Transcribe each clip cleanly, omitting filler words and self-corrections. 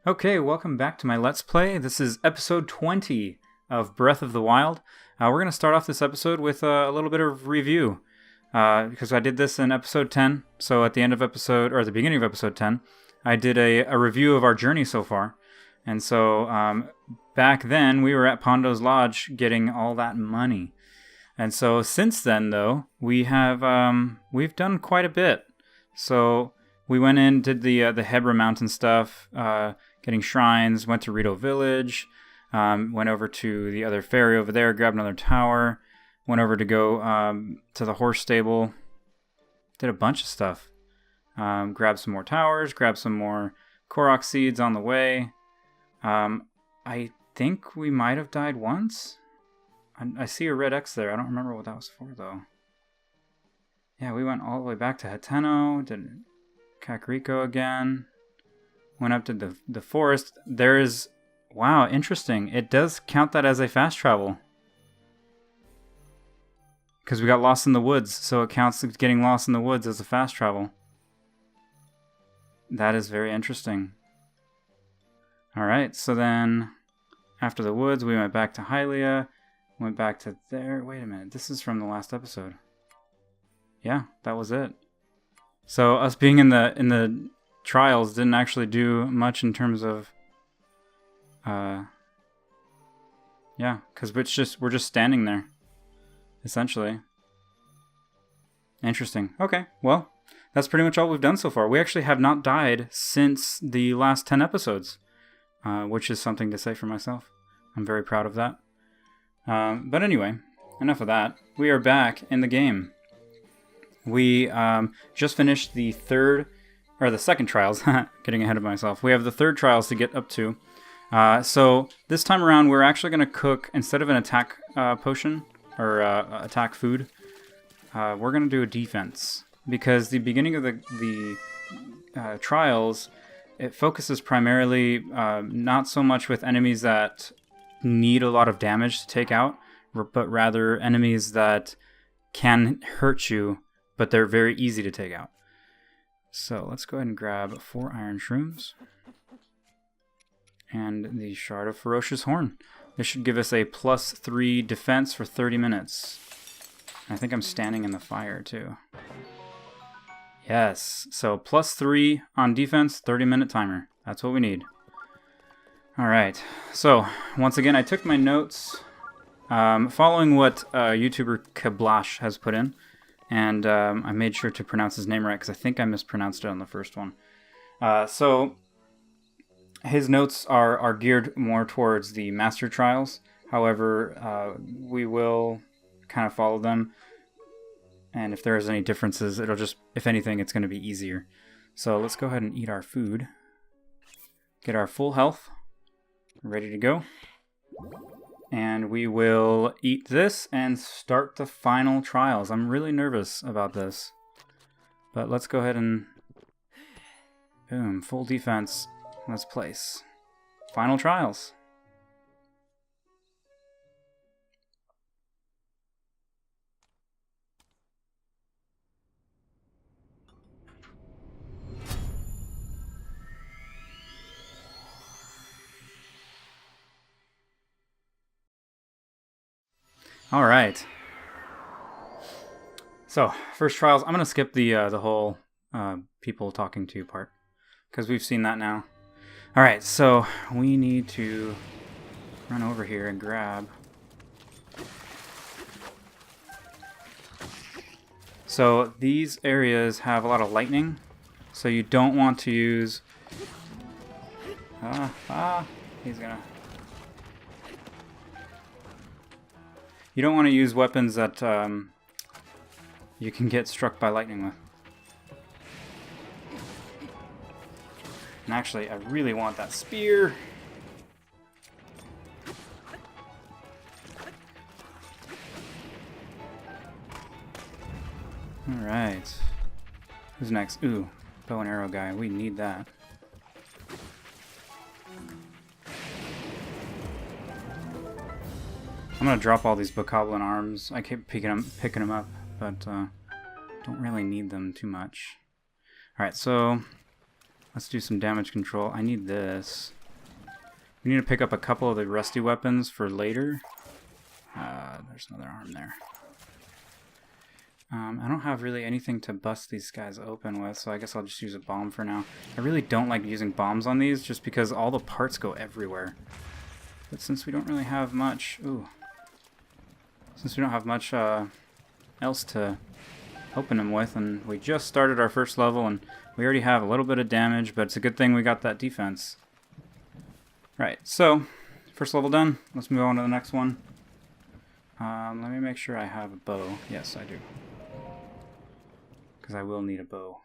Okay, welcome back to my Let's Play. This is episode 20 of Breath of the Wild. We're going to start off this episode with a little bit of review, because I did this in episode 10. So at the end of episode, or at the beginning of episode 10, I did a review of our journey so far. And so back then, we were at Pondo's Lodge getting all that money. And so since then, though, we've done quite a bit. So we went in, did the Hebra Mountain stuff, getting shrines, went to Rito Village, went over to the other ferry over there, grabbed another tower, went over to go to the horse stable, did a bunch of stuff. Grabbed some more towers, grabbed some more Korok seeds on the way. I think we might have died once. I see a red X there. I don't remember what that was for, though. Yeah, we went all the way back to Hateno, did Kakariko again. Went up to the forest. There's... Wow, interesting. It does count that as a fast travel. Because we got lost in the woods, so it counts getting lost in the woods as a fast travel. That is very interesting. Alright, so then after the woods, we went back to Hylia. Went back to there. Wait a minute, this is from the last episode. Yeah, that was it. So us being in the trials didn't actually do much in terms of yeah, because we're just standing there, essentially. Interesting. Okay, well, that's pretty much all we've done so far. We actually have not died since the last 10 episodes, which is something to say for myself. I'm very proud of that. But anyway, enough of that. We are back in the game. We just finished the second trials. Getting ahead of myself. We have the third trials to get up to. So this time around, we're actually going to cook, instead of an attack potion, or attack food, we're going to do a defense. Because the beginning of the trials, it focuses primarily not so much with enemies that need a lot of damage to take out, but rather enemies that can hurt you, but they're very easy to take out. So let's go ahead and grab 4 iron shrooms. And the Shard of Ferocious Horn. This should give us a +3 defense for 30 minutes. I think I'm standing in the fire too. Yes, so +3 on defense, 30-minute timer. That's what we need. Alright, so once again I took my notes following what YouTuber Kablash has put in. And I made sure to pronounce his name right because I think I mispronounced it on the first one. So his notes are geared more towards the Master Trials. However, we will kind of follow them. And if there's any differences, it'll just, if anything, it's going to be easier. So let's go ahead and eat our food. Get our full health. Ready to go. And we will eat this and start the final trials. I'm really nervous about this. But let's go ahead and... Boom, full defense. Let's place. Final trials. All right. So, first trials. I'm going to skip the whole people talking to you part, because we've seen that now. All right, so we need to run over here and grab. So these areas have a lot of lightning, so you don't want to use... he's gonna... You don't want to use weapons that you can get struck by lightning with. And actually, I really want that spear. Alright. Who's next? Ooh, bow and arrow guy. We need that. I'm gonna drop all these bokoblin arms. I keep picking them up, but don't really need them too much. Alright, so Let's do some damage control. I need this. We need to pick up a couple of the rusty weapons for later. There's another arm there. I don't have really anything to bust these guys open with, so I guess I'll just use a bomb for now. I really don't like using bombs on these just because all the parts go everywhere. But since we don't really have much... Ooh. Since we don't have much else to open them with, and we just started our first level, and we already have a little bit of damage, but it's a good thing we got that defense. Right, so, first level done. Let's move on to the next one. Let me make sure I have a bow. Yes, I do. Because I will need a bow.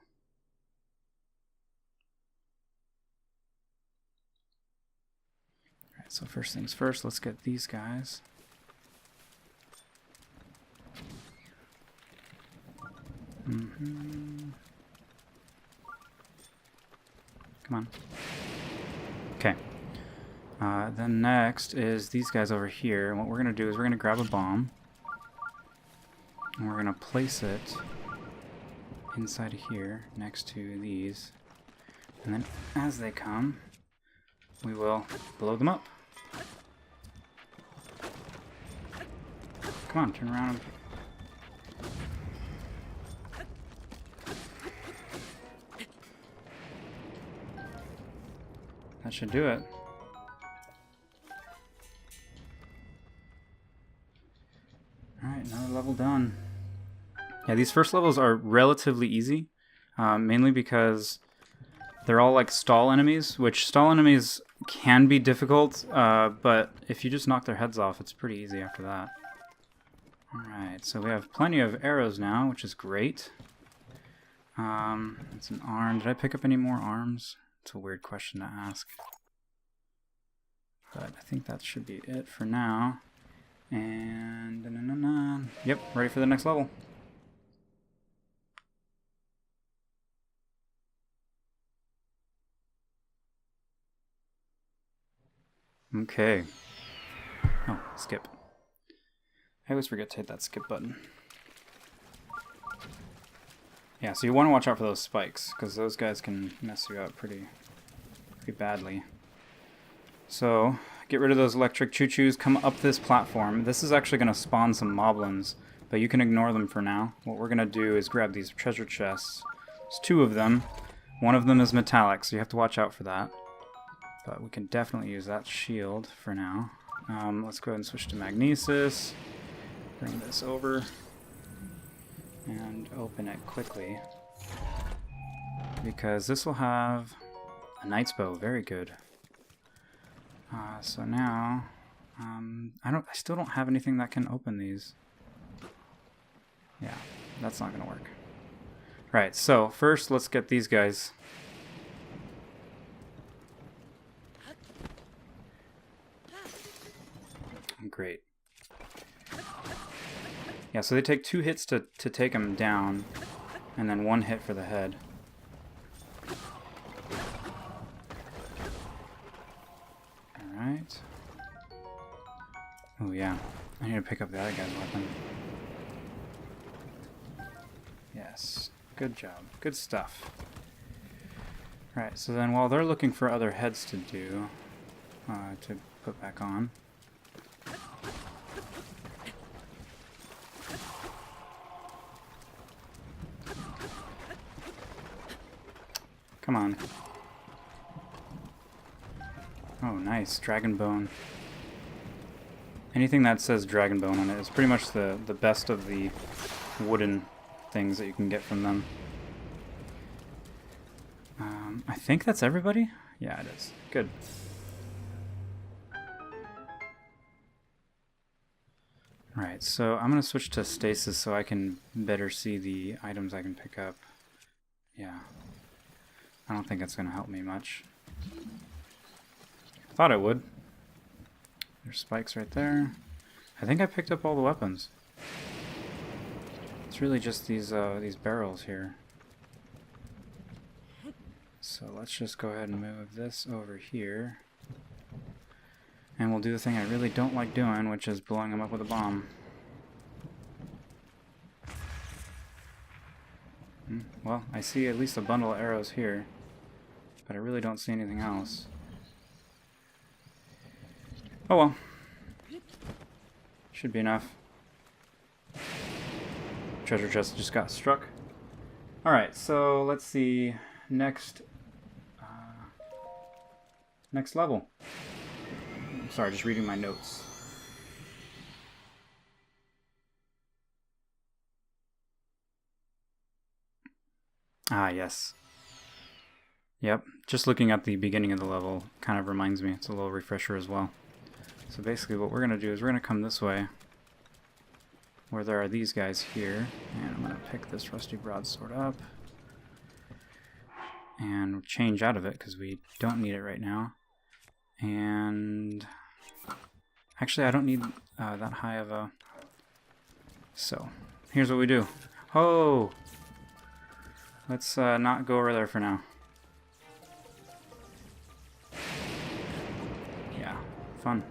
Alright, so first things first, let's get these guys. Come on. Okay. Then next is these guys over here. And what we're going to do is we're going to grab a bomb. And we're going to place it inside of here next to these. And then as they come, we will blow them up. Come on, turn around. That should do it. Alright, another level done. Yeah, these first levels are relatively easy, mainly because they're all like stall enemies, which stall enemies can be difficult, but if you just knock their heads off, it's pretty easy after that. Alright, so we have plenty of arrows now, which is great. It's an arm. Did I pick up any more arms? It's a weird question to ask. But I think that should be it for now. And... Yep, ready for the next level. Okay. Oh, skip. I always forget to hit that skip button. Yeah, so you want to watch out for those spikes, because those guys can mess you up pretty badly. So, get rid of those electric choo-choos, come up this platform. This is actually going to spawn some moblins, but you can ignore them for now. What we're going to do is grab these treasure chests. There's two of them. One of them is metallic, so you have to watch out for that. But we can definitely use that shield for now. Let's go ahead and switch to magnesis. Bring this over. And open it quickly. Because this will have a knight's bow. Very good. So now, I still don't have anything that can open these. Yeah, that's not gonna work. Right, so first let's get these guys. Great. Yeah, so they take 2 hits to take them down, and then 1 hit for the head. Alright. Oh yeah, I need to pick up the other guy's weapon. Yes, good job, good stuff. Right, so then while they're looking for other heads to do, to put back on, come on. Oh, nice. Dragon bone. Anything that says dragon bone on it is pretty much the best of the wooden things that you can get from them. I think that's everybody? Yeah, it is. Good. Right, so I'm going to switch to stasis so I can better see the items I can pick up. Yeah. I don't think it's going to help me much. Thought it would. There's spikes right there. I think I picked up all the weapons. It's really just these barrels here. So let's just go ahead and move this over here. And we'll do the thing I really don't like doing, which is blowing them up with a bomb. Well, I see at least a bundle of arrows here. but I really don't see anything else. Oh well. Should be enough. Treasure chest just got struck. Alright, so let's see. Next level. Sorry, just reading my notes. Ah, yes. Yep, just looking at the beginning of the level kind of reminds me. It's a little refresher as well. So basically what we're going to do is we're going to come this way, where there are these guys here, and I'm going to pick this rusty broadsword up and change out of it because we don't need it right now. And actually I don't need that high of a... So here's what we do. Oh! Let's not go over there for now. Yeah, fun.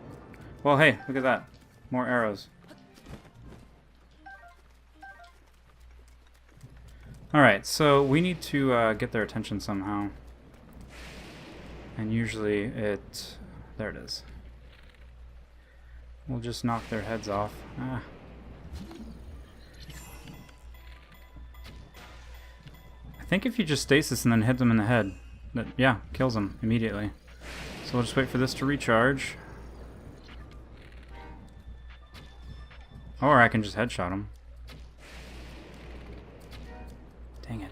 Well, hey, look at that. More arrows. Alright, so we need to get their attention somehow. And usually it... There it is. We'll just knock their heads off. Ah. I think if you just stasis and then hit them in the head, that, yeah, kills them immediately. So we'll just wait for this to recharge. Or I can just headshot them. Dang it.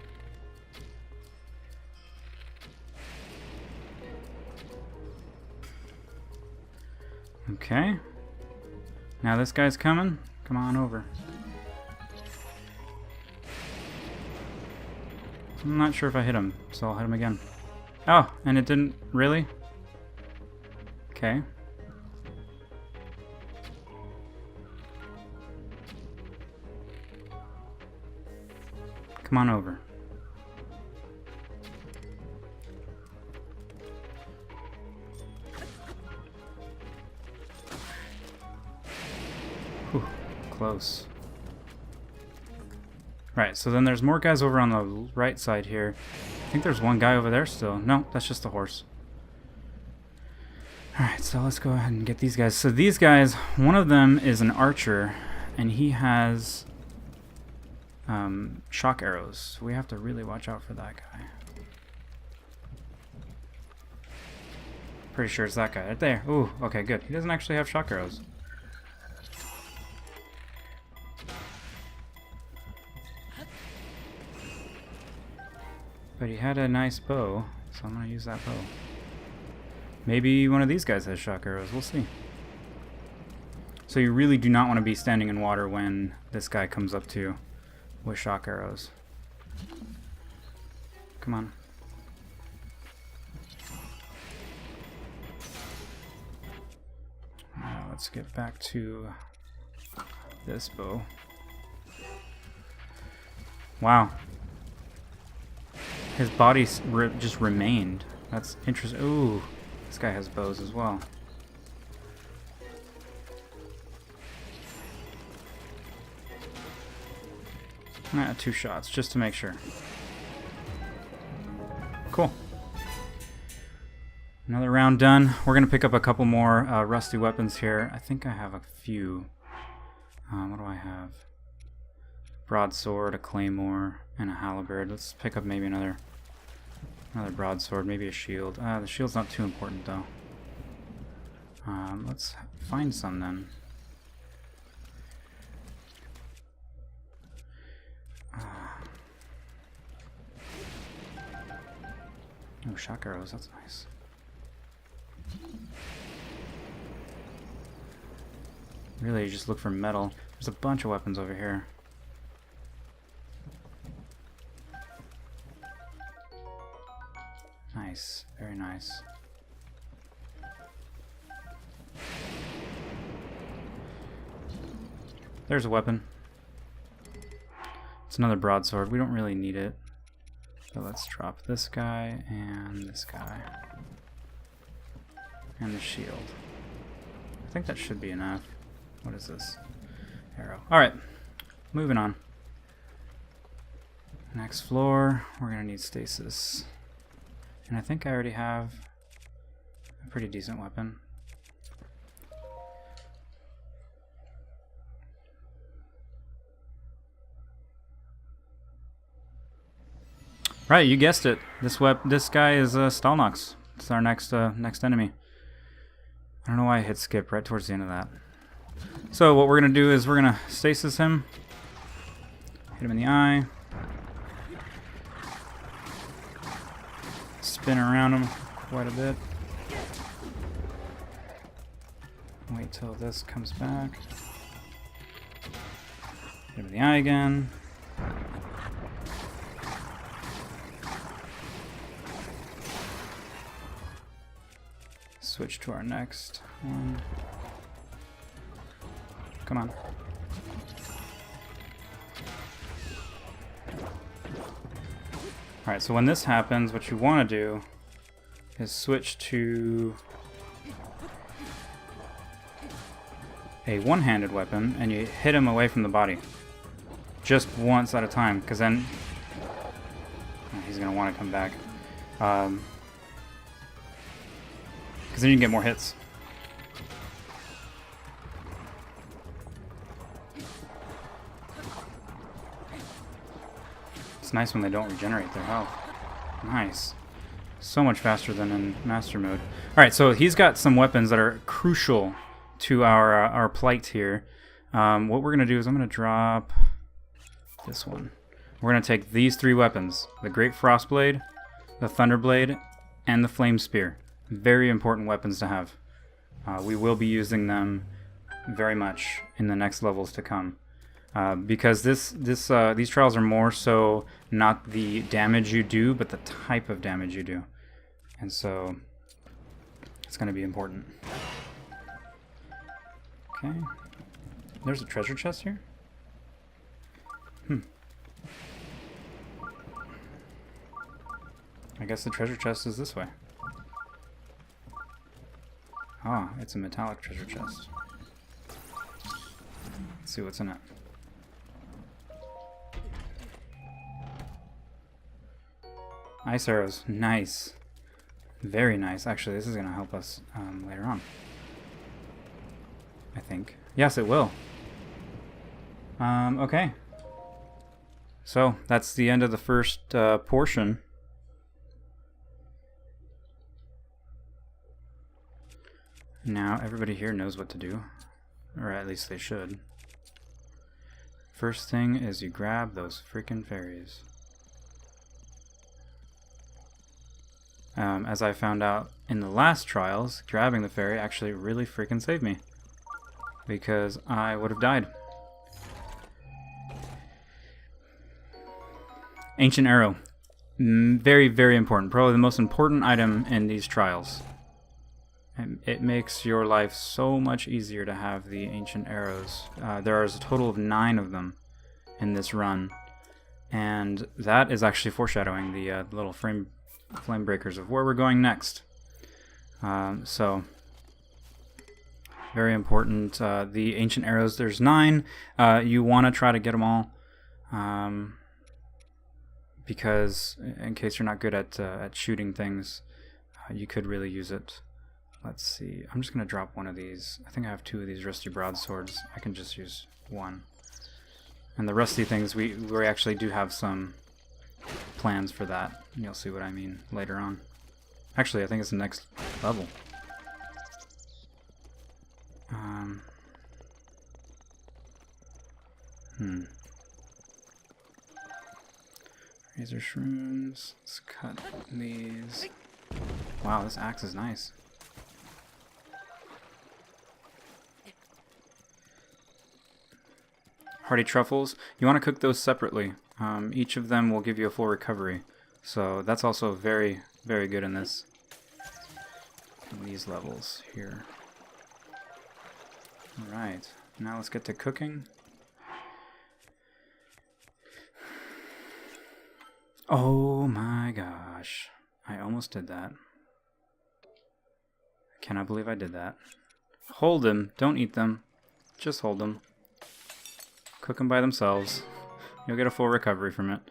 Okay. Now this guy's coming. Come on over. I'm not sure if I hit him, so I'll hit him again. Oh, and it didn't really? Okay. Come on over. Whew, close. Right, so then there's more guys over on the right side here. I think there's one guy over there still. No, that's just the horse. Alright, so let's go ahead and get these guys. So these guys, one of them is an archer, and he has shock arrows. So we have to really watch out for that guy. Pretty sure it's that guy right there. Ooh, okay, good. He doesn't actually have shock arrows. But he had a nice bow, so I'm going to use that bow. Maybe one of these guys has shock arrows. We'll see. So you really do not want to be standing in water when this guy comes up to you with shock arrows. Come on. Now let's get back to this bow. Wow. His body just remained. That's interesting. Ooh, this guy has bows as well. Two shots, just to make sure. Cool. Another round done. We're going to pick up a couple more rusty weapons here. I think I have a few. What do I have? Broadsword, a claymore, and a halberd. Let's pick up maybe another broadsword, maybe a shield. The shield's not too important though. Let's find some then. Oh, shock arrows, that's nice. Really, you just look for metal. There's a bunch of weapons over here. Nice, very nice. There's a weapon. It's another broadsword. We don't really need it. So let's drop this guy and this guy. And the shield. I think that should be enough. What is this? Arrow. Alright, moving on. Next floor, we're gonna need stasis. And I think I already have a pretty decent weapon. Right, you guessed it. This guy is Stalnox. It's our next enemy. I don't know why I hit skip right towards the end of that. So what we're gonna do is we're gonna stasis him, hit him in the eye, spin around him quite a bit. Wait till this comes back. Hit him in the eye again. Switch to our next one. Come on. Alright, so when this happens, what you want to do is switch to a one-handed weapon, and you hit him away from the body. Just once at a time, because then he's going to want to come back. Because then you can get more hits. It's nice when they don't regenerate their health. Nice. So much faster than in Master Mode. Alright, so he's got some weapons that are crucial to our plight here. What we're going to do is I'm going to drop this one. We're going to take these three weapons. The Great Frostblade, the Thunderblade, and the Flame Spear. Very important weapons to have. We will be using them very much in the next levels to come. Because these trials are more so not the damage you do, but the type of damage you do. And so it's going to be important. Okay. There's a treasure chest here? I guess the treasure chest is this way. Ah, it's a metallic treasure chest. Let's see what's in it. Ice arrows. Nice. Very nice. Actually, this is going to help us later on. I think. Yes, it will. Okay. So, that's the end of the first portion. Now, everybody here knows what to do. Or at least they should. First thing is you grab those freaking fairies. As I found out in the last trials, grabbing the fairy actually really freaking saved me. Because I would have died. Ancient Arrow. Very, very important. Probably the most important item in these trials. And it makes your life so much easier to have the Ancient Arrows. There is a total of 9 of them in this run. And that is actually foreshadowing the little flame breakers of where we're going next. So, very important. The Ancient Arrows, there's 9. You want to try to get them all. Because in case you're not good at shooting things, you could really use it. Let's see. I'm just going to drop one of these. I think I have 2 of these rusty broadswords. I can just use 1. And the rusty things, we actually do have some plans for that. You'll see what I mean later on. Actually, I think it's the next level. Razor shrooms. Let's cut these. Wow, this axe is nice. Hearty truffles. You want to cook those separately. Each of them will give you a full recovery. So that's also very, very good in these levels here. Alright, now let's get to cooking. Oh my gosh. I almost did that. I cannot believe I did that. Hold them. Don't eat them. Just hold them. Cook them by themselves. You'll get a full recovery from it.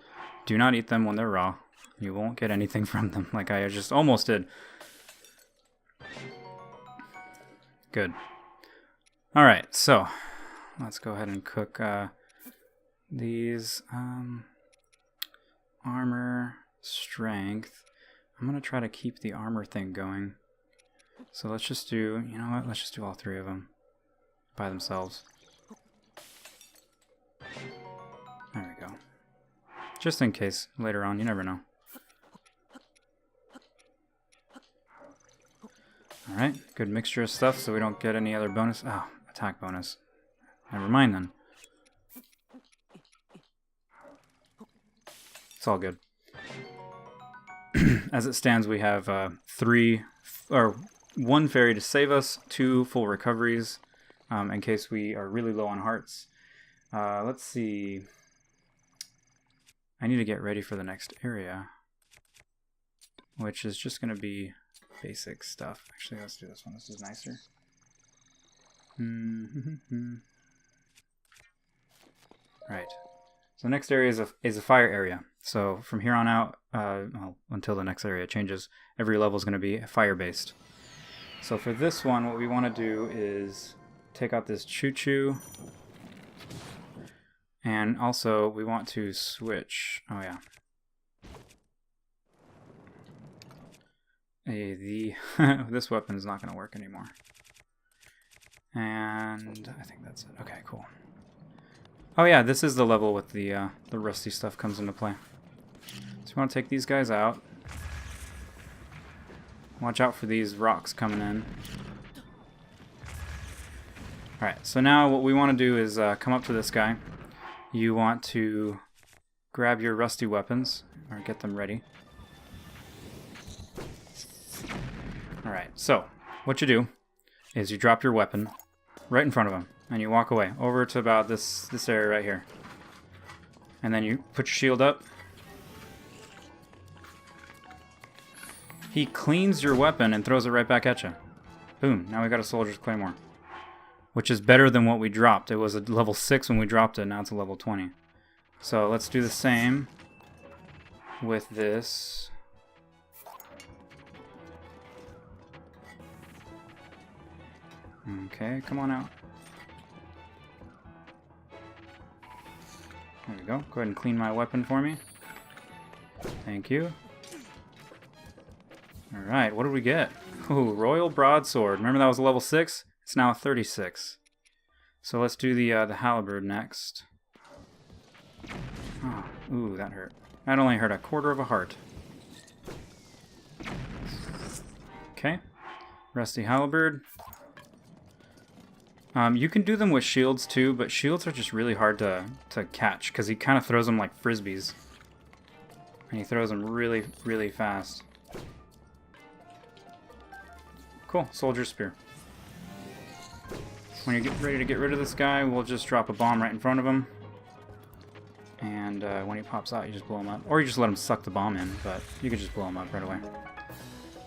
Do not eat them when they're raw. You won't get anything from them, like I just almost did. Good. Alright, so let's go ahead and cook these. Armor, strength. I'm going to try to keep the armor thing going. So let's just do, you know what, let's just do all three of them by themselves. There we go. Just in case later on, you never know. Alright, good mixture of stuff so we don't get any other bonus. Oh, attack bonus. Never mind then. It's all good. As it stands, we have one fairy to save us, 2 full recoveries in case we are really low on hearts. Let's see. I need to get ready for the next area, which is just going to be basic stuff. Actually, let's do this one. This is nicer. Right. So the next area is a fire area. So from here on out, well, until the next area changes, every level is going to be fire-based. So for this one, what we want to do is take out this choo-choo. And also, we want to switch. Oh, yeah. This weapon is not going to work anymore. And I think that's it. Okay, cool. Oh yeah, this is the level with the rusty stuff comes into play. So we want to take these guys out. Watch out for these rocks coming in. Alright, so now what we want to do is come up to this guy. You want to grab your rusty weapons, or get them ready. Alright, so what you do is you drop your weapon right in front of him, and you walk away over to about this area right here. And then you put your shield up. He cleans your weapon and throws it right back at you. Boom, now we got a soldier's claymore. Which is better than what we dropped. It was a level 6 when we dropped it, now it's a level 20. So let's do the same with this. Okay, come on out. There we go. Go ahead and clean my weapon for me. Thank you. Alright, what did we get? Ooh, Royal Broadsword. Remember that was a level 6? It's now a 36. So let's do the halberd next. Oh, ooh, that hurt. That only hurt a quarter of a heart. Okay. Rusty halberd. You can do them with shields too, but shields are just really hard to catch because he kind of throws them like frisbees. And he throws them really, really fast. Cool, soldier spear. When you get ready to get rid of this guy, we'll just drop a bomb right in front of him. And when he pops out, you just blow him up. Or you just let him suck the bomb in, but you can just blow him up right away.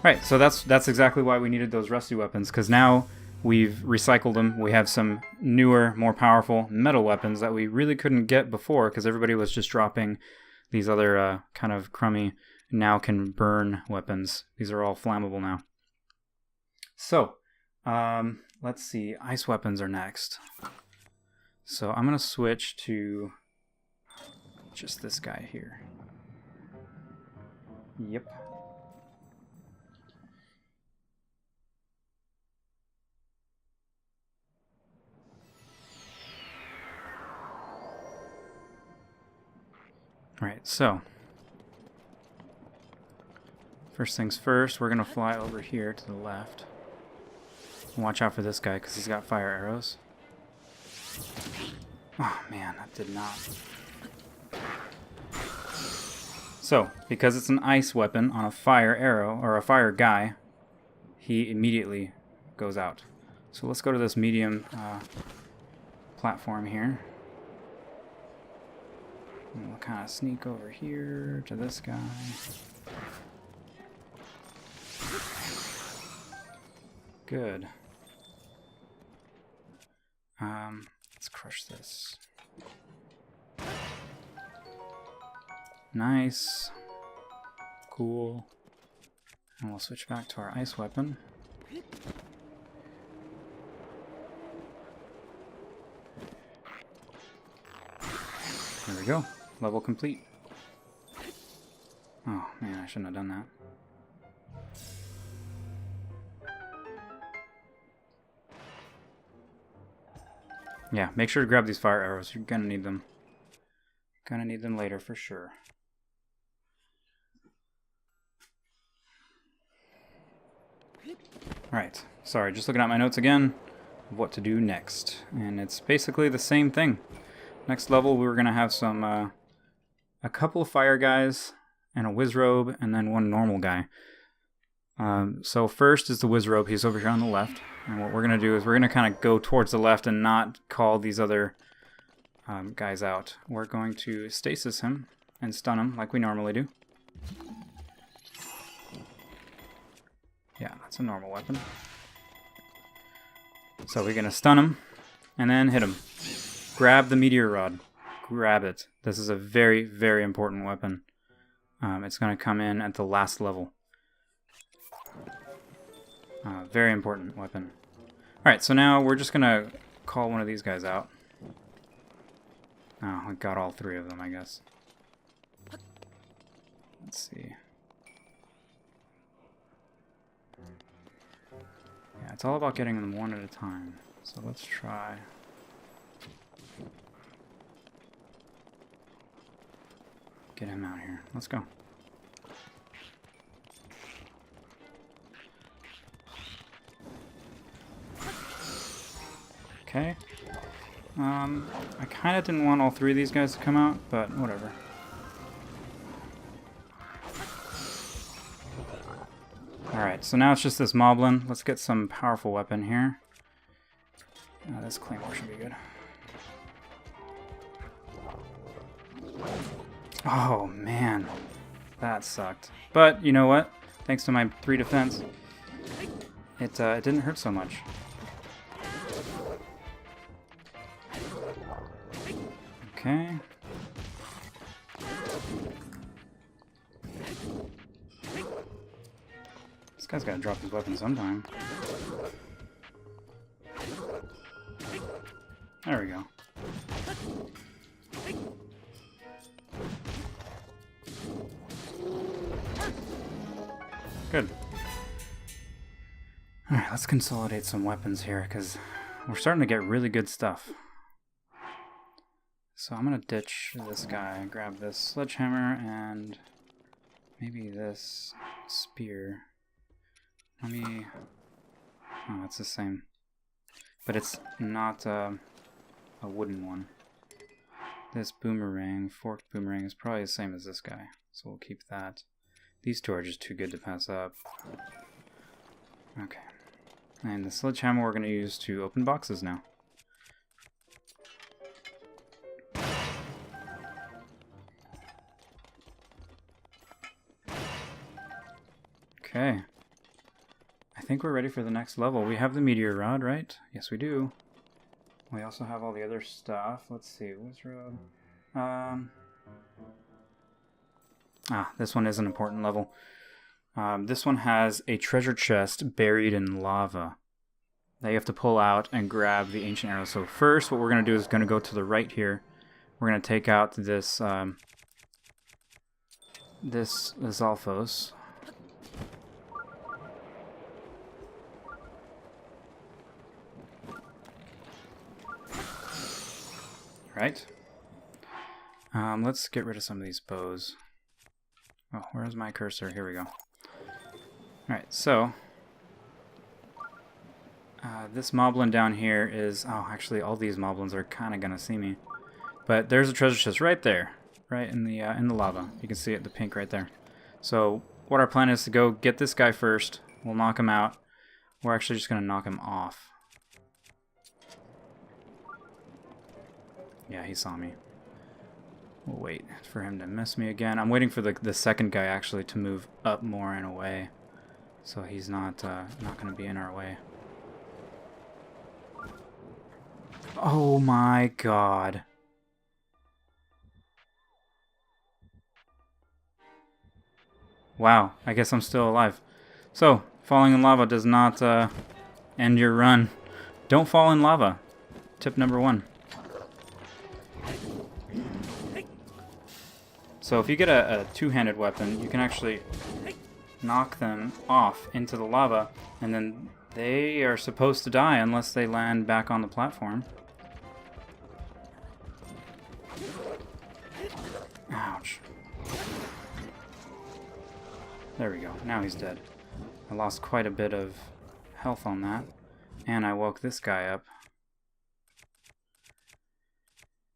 Right, so that's exactly why we needed those rusty weapons, because now we've recycled them. We have some newer, more powerful metal weapons that we really couldn't get before because everybody was just dropping these other kind of crummy, now can burn weapons. These are all flammable now. So, let's see. Ice weapons are next. So I'm going to switch to just this guy here. Yep. Alright, so first things first, we're going to fly over here to the left. Watch out for this guy because he's got fire arrows. Oh man, that did not. So, because it's an ice weapon on a fire arrow, or a fire guy, he immediately goes out. So let's go to this medium platform here. And we'll kind of sneak over here to this guy. Good. Let's crush this. Nice. Cool. And we'll switch back to our ice weapon. There we go. Level complete. Oh man, I shouldn't have done that. Yeah, make sure to grab these fire arrows. You're gonna need them. Gonna need them later for sure. Alright, sorry, just looking at my notes again of what to do next. And it's basically the same thing. Next level, we were gonna have some, a couple of fire guys, and a Wizrobe, and then one normal guy. So first is the Wizrobe. He's over here on the left. And what we're going to do is we're going to kind of go towards the left and not call these other guys out. We're going to stasis him and stun him like we normally do. Yeah, that's a normal weapon. So we're going to stun him and then hit him. Grab the meteor rod. Grab it. This is a very, very important weapon. It's going to come in at the last level. Very important weapon. Alright, so now we're just going to call one of these guys out. Oh, we got all three of them, I guess. Let's see. Yeah, it's all about getting them one at a time. So let's try. Get him out here. Let's go. Okay. I kind of didn't want all three of these guys to come out, but whatever. Alright, so now it's just this Moblin. Let's get some powerful weapon here. This Claymore should be good. Oh, man. That sucked. But, you know what? Thanks to my 3 defense, it didn't hurt so much. Okay. This guy's gotta drop his weapon sometime. There we go. Good. Alright, let's consolidate some weapons here, because we're starting to get really good stuff. So I'm going to ditch this guy, grab this sledgehammer, and maybe this spear. Let me... Oh, it's the same. But it's not a wooden one. This boomerang, forked boomerang, is probably the same as this guy. So we'll keep that. These two are just too good to pass up. Okay. And the sledgehammer we're going to use to open boxes now. Okay. I think we're ready for the next level. We have the meteor rod, right? Yes, we do. We also have all the other stuff. Let's see. Wizrobe. This one is an important level. This one has a treasure chest buried in lava that you have to pull out and grab the ancient arrow. So first, what we're going to do is going to go to the right here. We're going to take out this this Alphos. Right. Let's get rid of some of these bows. Oh, where's my cursor? Here we go. Alright, so this moblin down here is... Oh, actually, all these moblins are kind of gonna see me. But there's a treasure chest right there, right in the lava. You can see it, the pink right there. So what our plan is to go get this guy first. We'll knock him out. We're actually just gonna knock him off. Yeah, he saw me. We'll wait for him to miss me again. I'm waiting for the second guy actually to move up more and away, so he's not going to be in our way. Oh my god. Wow, I guess I'm still alive. So, falling in lava does not end your run. Don't fall in lava. Tip number 1. So if you get a two-handed weapon, you can actually knock them off into the lava, and then they are supposed to die unless they land back on the platform. Ouch. There we go. Now he's dead. I lost quite a bit of health on that, and I woke this guy up.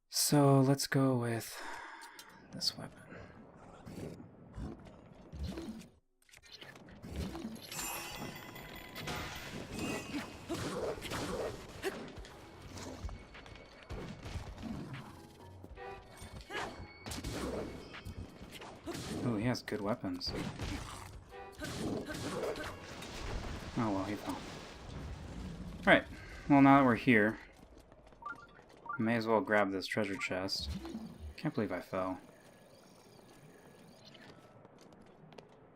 So let's go with this weapon. Oh, he has good weapons. Oh well, he fell. Alright, well now that we're here, I may as well grab this treasure chest. Can't believe I fell.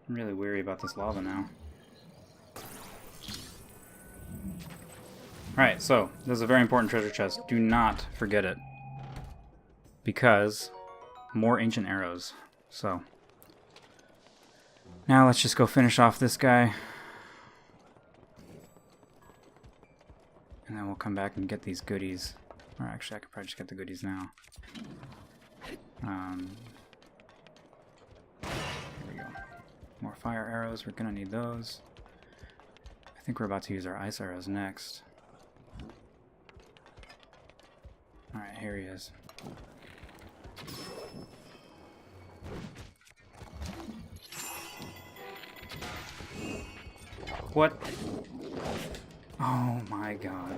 I'm really weary about this lava now. Alright, so, this is a very important treasure chest. Do not forget it. Because more ancient arrows. So, now let's just go finish off this guy. And then we'll come back and get these goodies. Or actually, I could probably just get the goodies now. Here we go. More fire arrows. We're gonna need those. I think we're about to use our ice arrows next. Alright, here he is. What? Oh my god.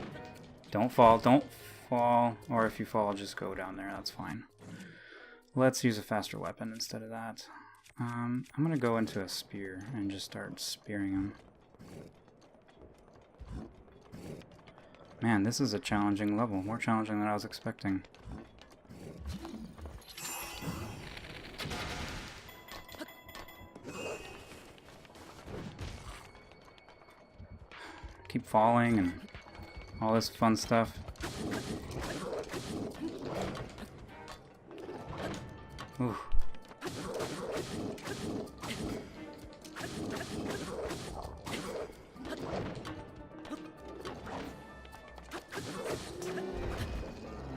Don't fall, don't fall. Or if you fall, just go down there, that's fine. Let's use a faster weapon instead of that. I'm gonna go into a spear and just start spearing him. Man, this is a challenging level. More challenging than I was expecting. Keep falling and all this fun stuff. Ooh.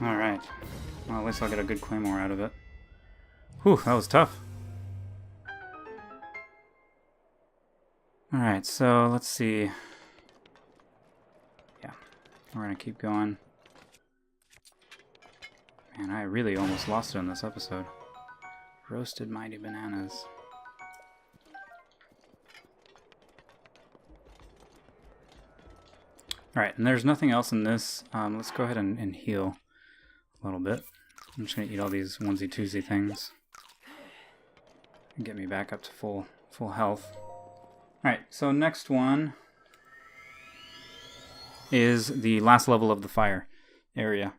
Alright. Well, at least I'll get a good claymore out of it. Whew, that was tough. Alright, so let's see. Yeah, we're gonna keep going. Man, I really almost lost it in this episode. Roasted mighty bananas. Alright, and there's nothing else in this. Let's go ahead and heal a little bit. I'm just going to eat all these onesie-twosie things. And get me back up to full health. Alright, so next one is the last level of the fire area.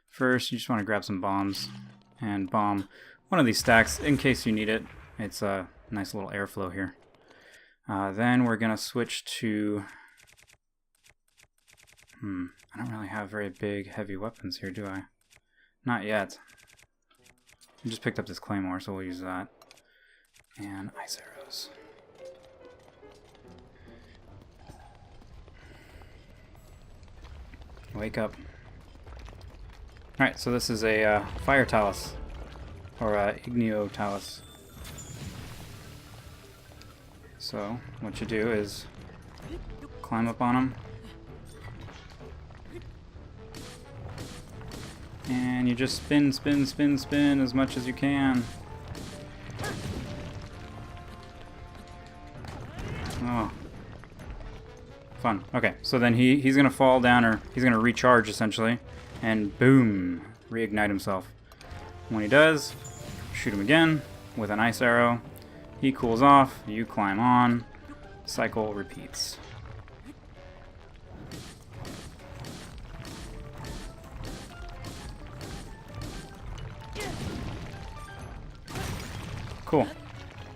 First, you just want to grab some bombs and bomb one of these stacks in case you need it. It's a nice little airflow here. Then we're going to switch to... I don't really have very big, heavy weapons here, do I? Not yet. I just picked up this claymore, so we'll use that. And ice arrows. Wake up. Alright, so this is a fire talus. Or igneo talus. So, what you do is climb up on them. And you just spin, spin, spin, spin as much as you can. Oh. Fun. Okay, so then he's going to fall down, or he's going to recharge, essentially. And boom! Reignite himself. When he does, shoot him again with an ice arrow. He cools off, you climb on. Cycle repeats. Cool.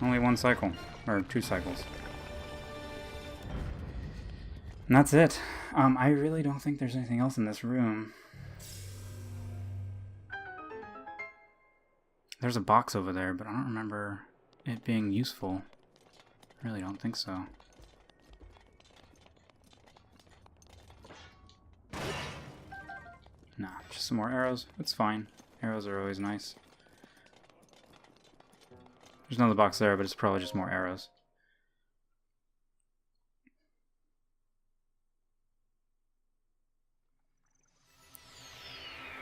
Only one cycle. Or 2 cycles. And that's it. I really don't think there's anything else in this room. There's a box over there, but I don't remember it being useful. I really don't think so. Nah, just some more arrows. It's fine. Arrows are always nice. There's another box there, but it's probably just more arrows.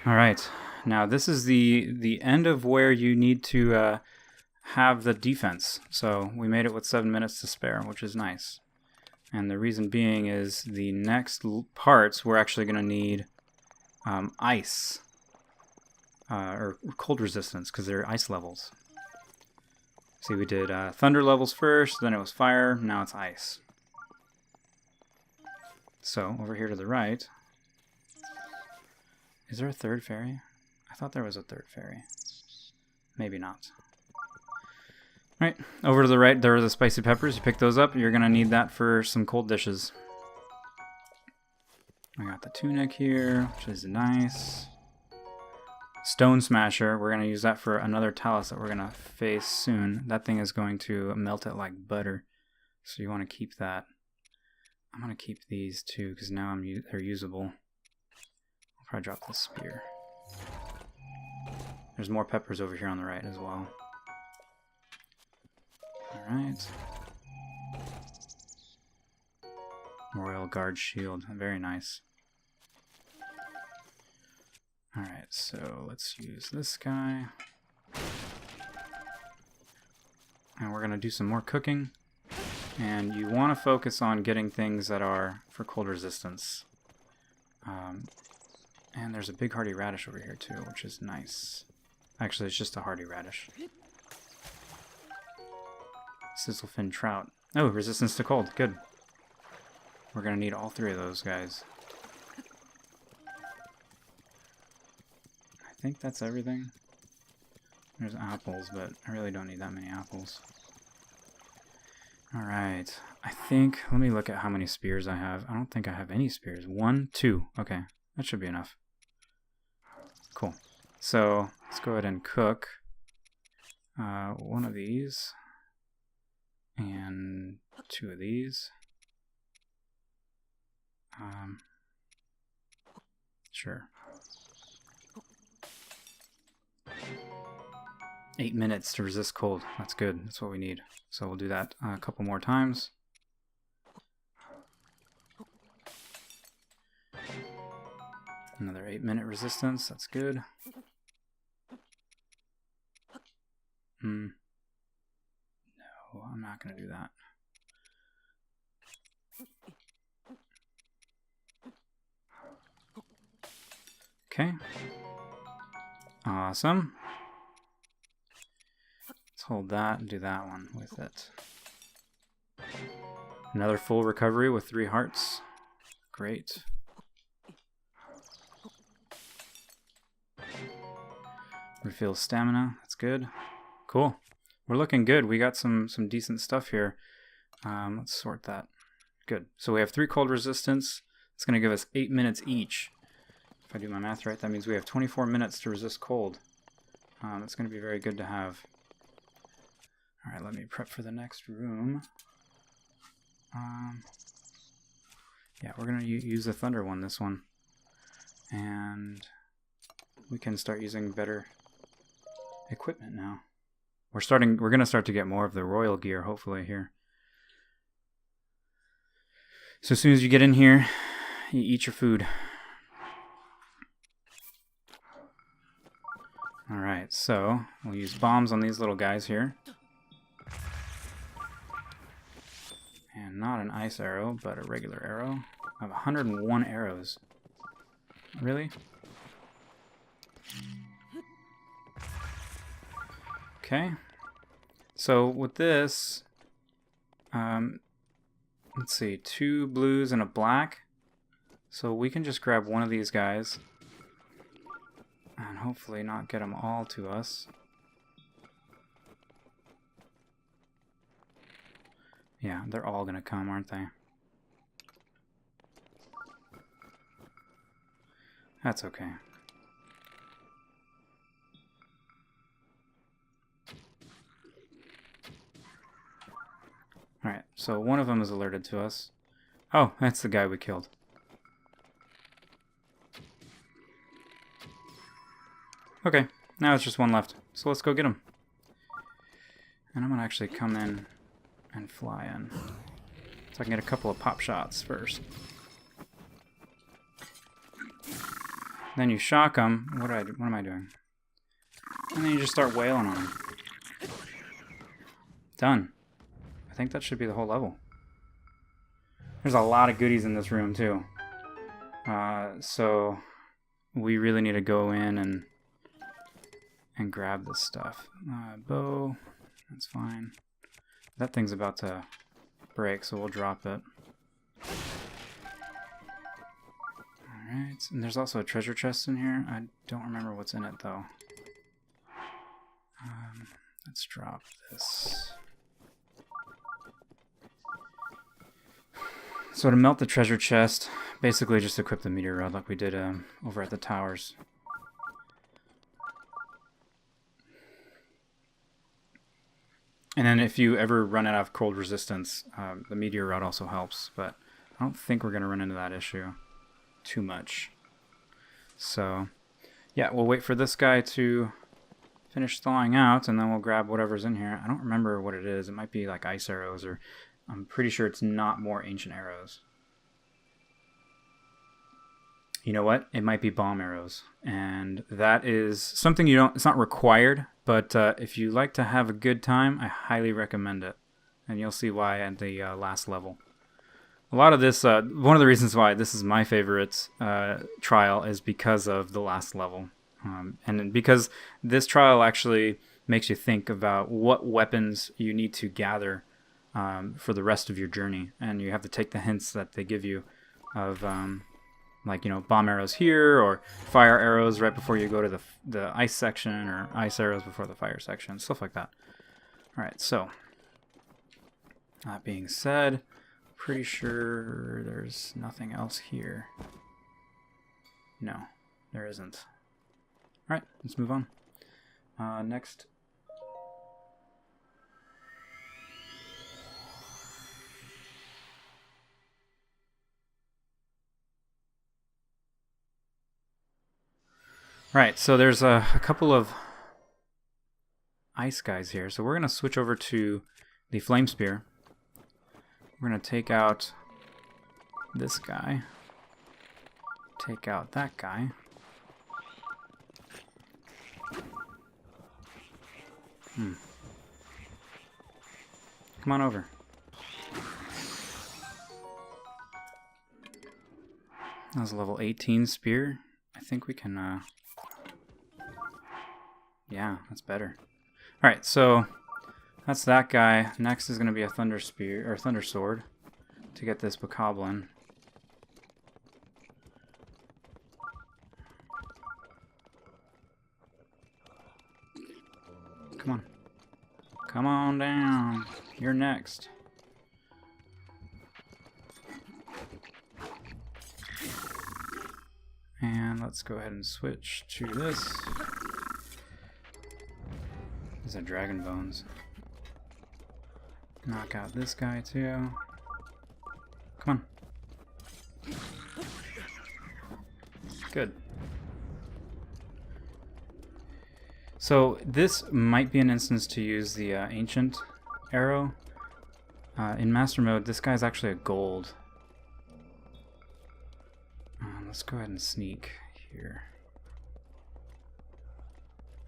Alright, now this is the end of where you need to have the defense. So we made it with 7 minutes to spare, which is nice. And the reason being is the next parts we're actually going to need ice. Or cold resistance, because they're ice levels. See, we did thunder levels first, then it was fire, now it's ice. So, over here to the right... Is there a third fairy? I thought there was a third fairy. Maybe not. Right, over to the right, there are the spicy peppers. You pick those up, you're going to need that for some cold dishes. I got the tunic here, which is nice. Stone Smasher, we're going to use that for another talus that we're going to face soon. That thing is going to melt it like butter. So you want to keep that. I'm going to keep these too, because now they're usable. I'll probably drop the spear. There's more peppers over here on the right as well. Alright. Royal Guard Shield, very nice. Alright, so let's use this guy. And we're going to do some more cooking. And you want to focus on getting things that are for cold resistance. And there's a big hardy radish over here too, which is nice. Actually, it's just a hardy radish. Sizzlefin trout. Oh, resistance to cold. Good. We're going to need all 3 of those guys. I think that's everything. There's apples, but I really don't need that many apples. Alright. I think... Let me look at how many spears I have. I don't think I have any spears. 1, 2. Okay. That should be enough. Cool. So, let's go ahead and cook. 1 of these. And 2 of these. Sure. 8 minutes to resist cold. That's good. That's what we need. So we'll do that a couple more times. Another 8-minute resistance. That's good. No, I'm not going to do that. Okay. Awesome. Let's hold that and do that one with it. Another full recovery with 3 hearts. Great. Refill stamina. That's good. Cool. We're looking good. We got some decent stuff here. Let's sort that. Good. So we have 3 cold resistance. It's going to give us 8 minutes each. If I do my math right, that means we have 24 minutes to resist cold. That's going to be very good to have. Alright, let me prep for the next room. Yeah, we're going to use the thunder one, this one. And we can start using better equipment now. We're going to start to get more of the royal gear, hopefully, here. So as soon as you get in here, you eat your food. Alright, so we'll use bombs on these little guys here. And not an ice arrow, but a regular arrow. I have 101 arrows. Really? Okay. So with this, let's see, 2 blues and a black. So we can just grab one of these guys and hopefully not get them all to us. Yeah, they're all gonna come, aren't they? That's okay. Alright, so one of them is alerted to us. Oh, that's the guy we killed. Okay, now it's just one left. So let's go get him. And I'm gonna actually come in and fly in. So I can get a couple of pop shots first. Then you shock him. What am I doing? And then you just start wailing on him. Done. I think that should be the whole level. There's a lot of goodies in this room too. So we really need to go in and grab this stuff. Bow, that's fine. That thing's about to break, so we'll drop it. Alright, and there's also a treasure chest in here. I don't remember what's in it though. Let's drop this. So to melt the treasure chest, basically just equip the meteor rod like we did over at the towers. And then if you ever run out of cold resistance, the meteor rod also helps, but I don't think we're going to run into that issue too much. So yeah, we'll wait for this guy to finish thawing out, and then we'll grab whatever's in here. I don't remember what it is. It might be like ice arrows, or I'm pretty sure it's not more ancient arrows. You know what? It might be bomb arrows. And that is something it's not required, but if you like to have a good time, I highly recommend it. And you'll see why at the last level. A lot of this, one of the reasons why this is my favorite trial is because of the last level. And because this trial actually makes you think about what weapons you need to gather for the rest of your journey. And you have to take the hints that they give you of, like, you know, bomb arrows here, or fire arrows right before you go to the ice section, or ice arrows before the fire section, stuff like that. Alright, so, that being said, pretty sure there's nothing else here. No, there isn't. Alright, let's move on. Next. Right, so there's a couple of ice guys here. So we're going to switch over to the flame spear. We're going to take out this guy. Take out that guy. Come on over. That was a level 18 spear. I think we can, yeah, that's better. Alright, so that's that guy. Next is going to be a thunder spear, or thunder sword, to get this bokoblin. Come on. Come on down. You're next. And let's go ahead and switch to this. These are dragon bones. Knock out this guy too. Come on. Good. So this might be an instance to use the ancient arrow. In master mode, this guy's actually a gold. Let's go ahead and sneak here.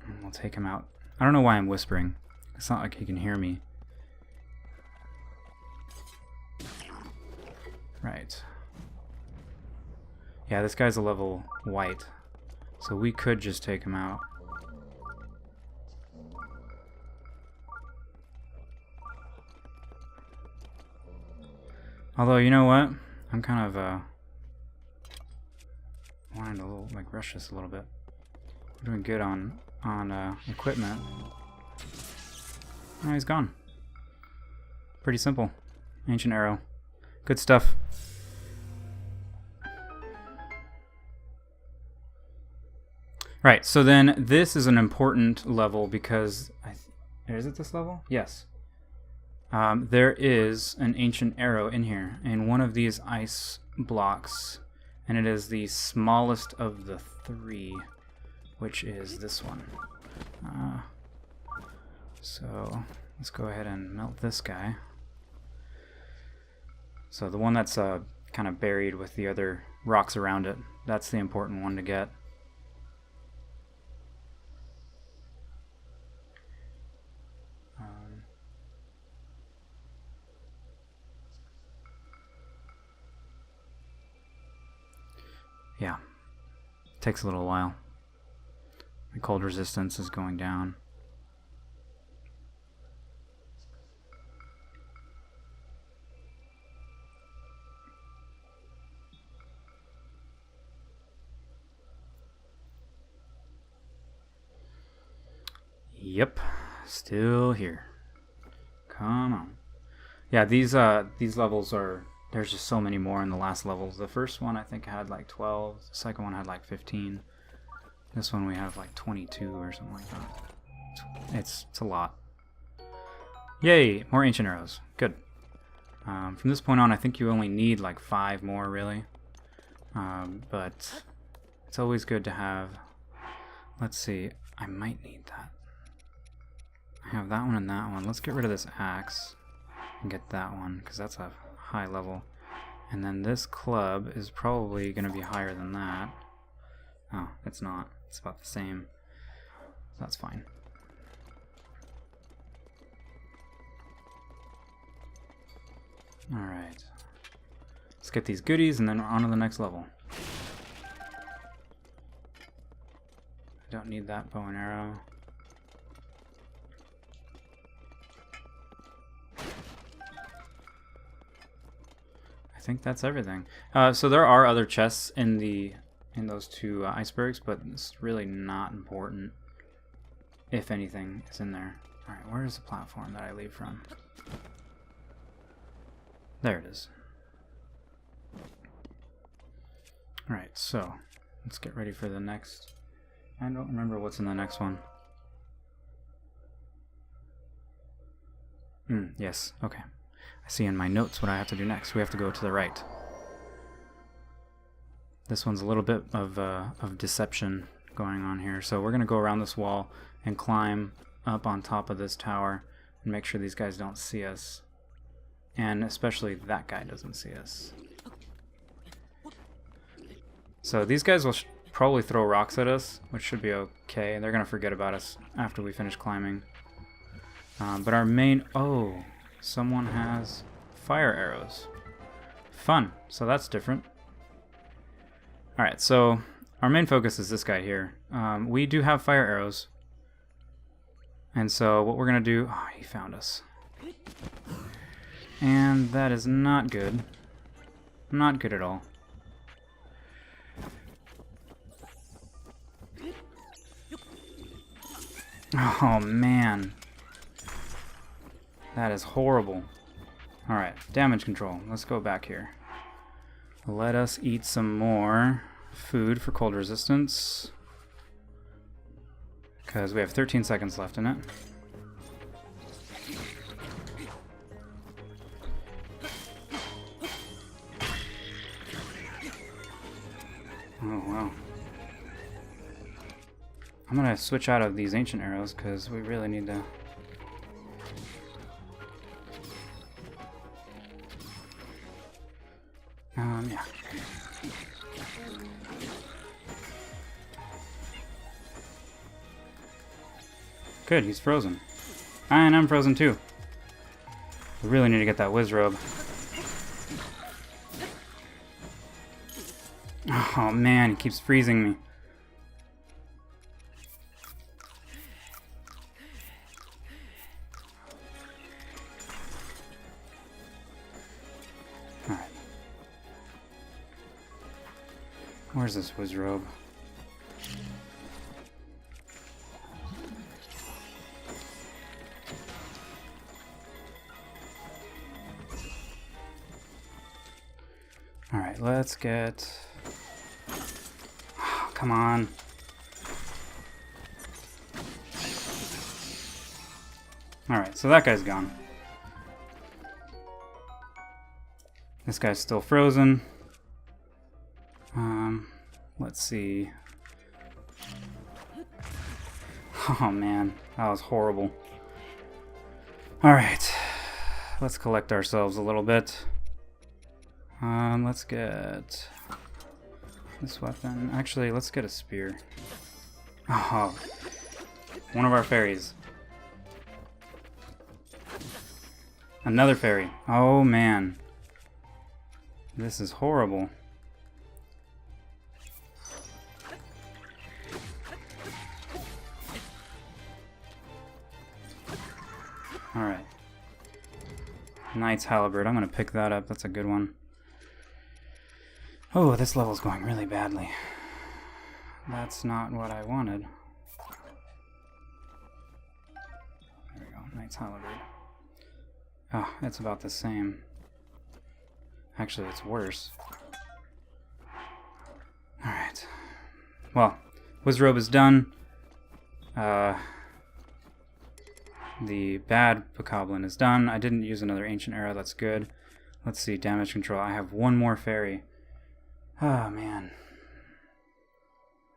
And we'll take him out. I don't know why I'm whispering. It's not like he can hear me. Right. Yeah, this guy's a level white. So we could just take him out. Although, you know what? I'm kind of wanting to rush this a little bit. We're doing good on equipment. Oh, he's gone. Pretty simple. Ancient arrow. Good stuff. Right, so then this is an important level because... is it this level? Yes. There is an ancient arrow in here, in one of these ice blocks, and it is the smallest of the 3, which is this one. So let's go ahead and melt this guy. So the one that's kind of buried with the other rocks around it, that's the important one to get. Yeah, takes a little while. The cold resistance is going down. Yep, still here. Come on. Yeah, these levels are... There's just so many more in the last levels. The first one I think had like 12. The second one had like 15. This one we have like 22 or something like that. It's a lot. Yay! More ancient arrows. Good. From this point on, I think you only need like 5 more, really. But it's always good to have... Let's see. I might need that. I have that one and that one. Let's get rid of this axe and get that one, because that's a high level. And then this club is probably going to be higher than that. Oh, it's not. It's about the same. That's fine. Alright. Let's get these goodies and then we're on to the next level. I don't need that bow and arrow. I think that's everything. So there are other chests in those 2 icebergs, but it's really not important if anything is in there. Alright, where is the platform that I leave from? There it is. Alright, so let's get ready for the next. I don't remember what's in the next one. Yes, okay. I see in my notes what I have to do next. We have to go to the right. This one's a little bit of deception going on here. So we're going to go around this wall and climb up on top of this tower and make sure these guys don't see us. And especially that guy doesn't see us. So these guys will probably throw rocks at us, which should be okay. They're going to forget about us after we finish climbing. But our main... Oh, someone has fire arrows. Fun. So that's different. Alright, so our main focus is this guy here. We do have fire arrows. And so what we're going to do... Oh, he found us. And that is not good. Not good at all. Oh, man. That is horrible. Alright, damage control. Let's go back here. Let us eat some more food for cold resistance. Because we have 13 seconds left in it. Oh, wow. I'm going to switch out of these ancient arrows because we really need to... yeah. Good, he's frozen. And I'm frozen too. We really need to get that whiz robe. Oh man, he keeps freezing me. Alright. Where's this whiz robe? Alright, let's get... Oh, come on. Alright, so that guy's gone. This guy's still frozen. Let's see. Oh man, that was horrible. Alright, let's collect ourselves a little bit. Let's get this weapon. Actually, let's get a spear. Oh, one of our fairies. Another fairy. Oh man. This is horrible. Alright. Knight's Halberd. I'm going to pick that up. That's a good one. Oh, this level's going really badly. That's not what I wanted. There we go. Knight's Halberd. Oh, it's about the same. Actually, it's worse. Alright. Well, Wizrobe is done. The bad Bokoblin is done. I didn't use another Ancient Arrow. That's good. Let's see. Damage control. I have one more fairy. Oh, man.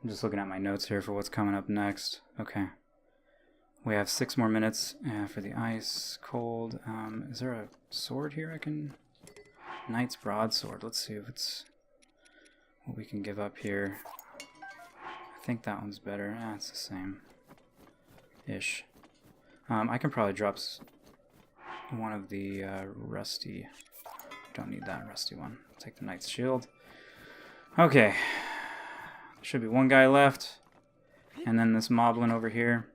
I'm just looking at my notes here for what's coming up next. Okay. We have 6 more minutes for the ice. Cold. Is there a sword here I can... Knight's Broadsword. Let's see if it's... what we can give up here. I think that one's better. It's the same. Ish. I can probably drop one of the rusty... Don't need that rusty one. Take the Knight's Shield. Okay. Should be one guy left. And then this moblin over here.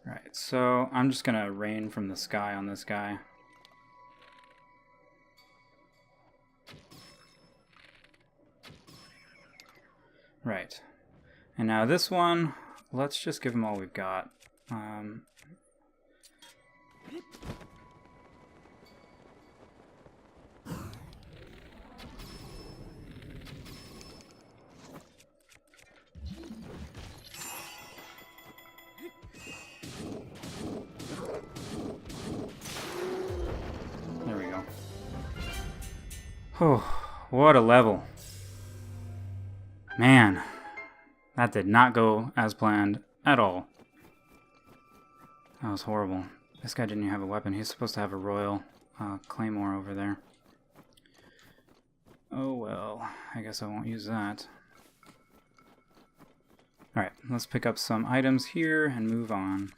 Right, so I'm just gonna rain from the sky on this guy. Right. And now this one, let's just give him all we've got. There we go. Oh, what a level. Man, that did not go as planned at all. That was horrible. This guy didn't even have a weapon. He's supposed to have a royal claymore over there. Oh well, I guess I won't use that. Alright, let's pick up some items here and move on.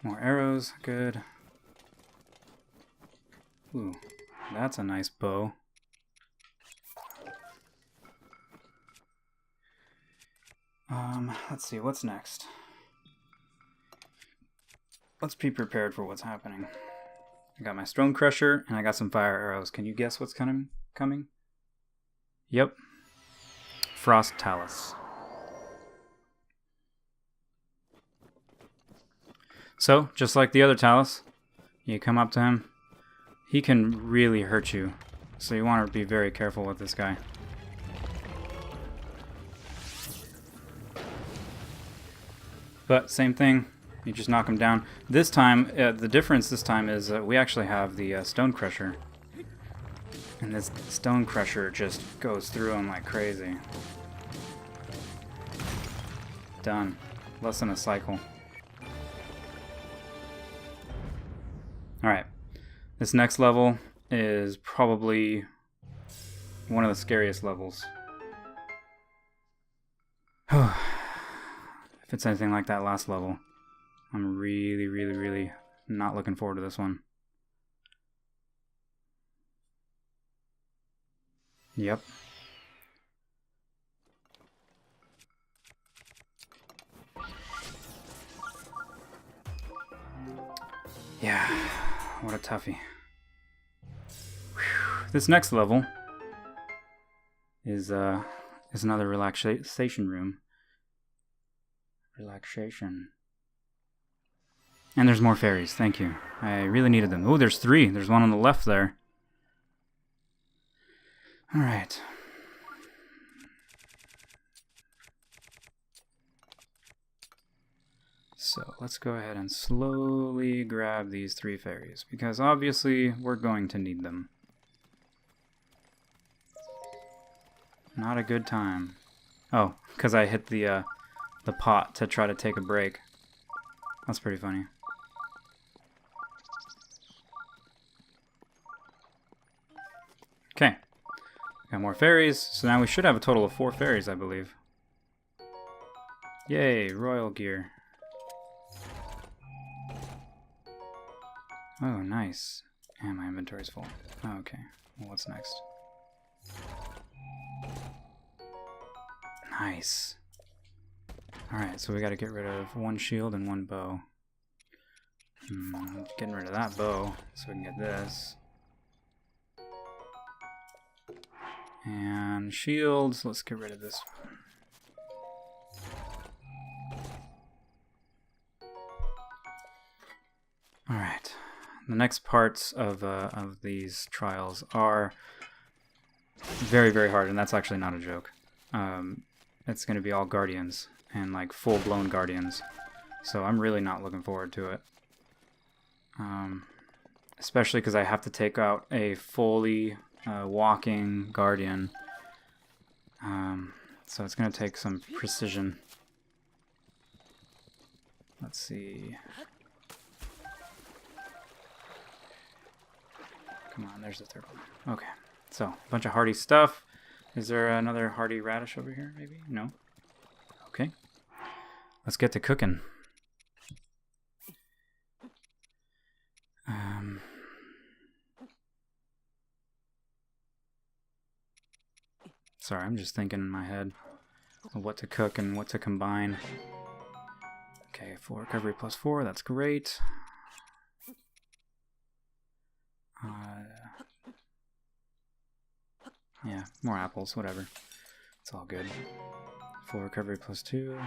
More arrows, good. Ooh, that's a nice bow. Let's see, what's next? Let's be prepared for what's happening. I got my Stone Crusher, and I got some fire arrows. Can you guess what's coming? Yep. Frost Talus. So, just like the other Talus, you come up to him, he can really hurt you. So you want to be very careful with this guy. But same thing, you just knock him down. This time, the difference this time is we actually have the Stone Crusher. And this Stone Crusher just goes through him like crazy. Done. Less than a cycle. Alright, this next level is probably one of the scariest levels. If it's anything like that last level, I'm really not looking forward to this one. Yep. Yeah, what a toughie. Whew. This next level is another relaxation room. Relaxation. And there's more fairies. Thank you. I really needed them. Oh, there's 3. There's one on the left there. All right. So let's go ahead and slowly grab these 3 fairies, because obviously we're going to need them. Not a good time. Oh, because I hit the pot to try to take a break. That's pretty funny. Okay. Got more fairies, so now we should have a total of 4 fairies, I believe. Yay, royal gear. Oh, nice. And my inventory's full. Oh, okay. Well, what's next? Nice. Alright, so we gotta get rid of 1 shield and 1 bow. Getting rid of that bow so we can get this. And shields, let's get rid of this one. Alright. The next parts of these trials are very, very hard, and that's actually not a joke. It's going to be all guardians, and like full-blown guardians. So I'm really not looking forward to it. Especially because I have to take out a fully walking guardian. So it's going to take some precision. Let's see. Come on, there's the 3rd one. Okay, so a bunch of hardy stuff. Is there another hardy radish over here, maybe? No? Okay. Let's get to cooking. Sorry, I'm just thinking in my head of what to cook and what to combine. Okay, 4 recovery plus 4, that's great. Yeah, more apples, whatever. It's all good. 4 recovery plus 2.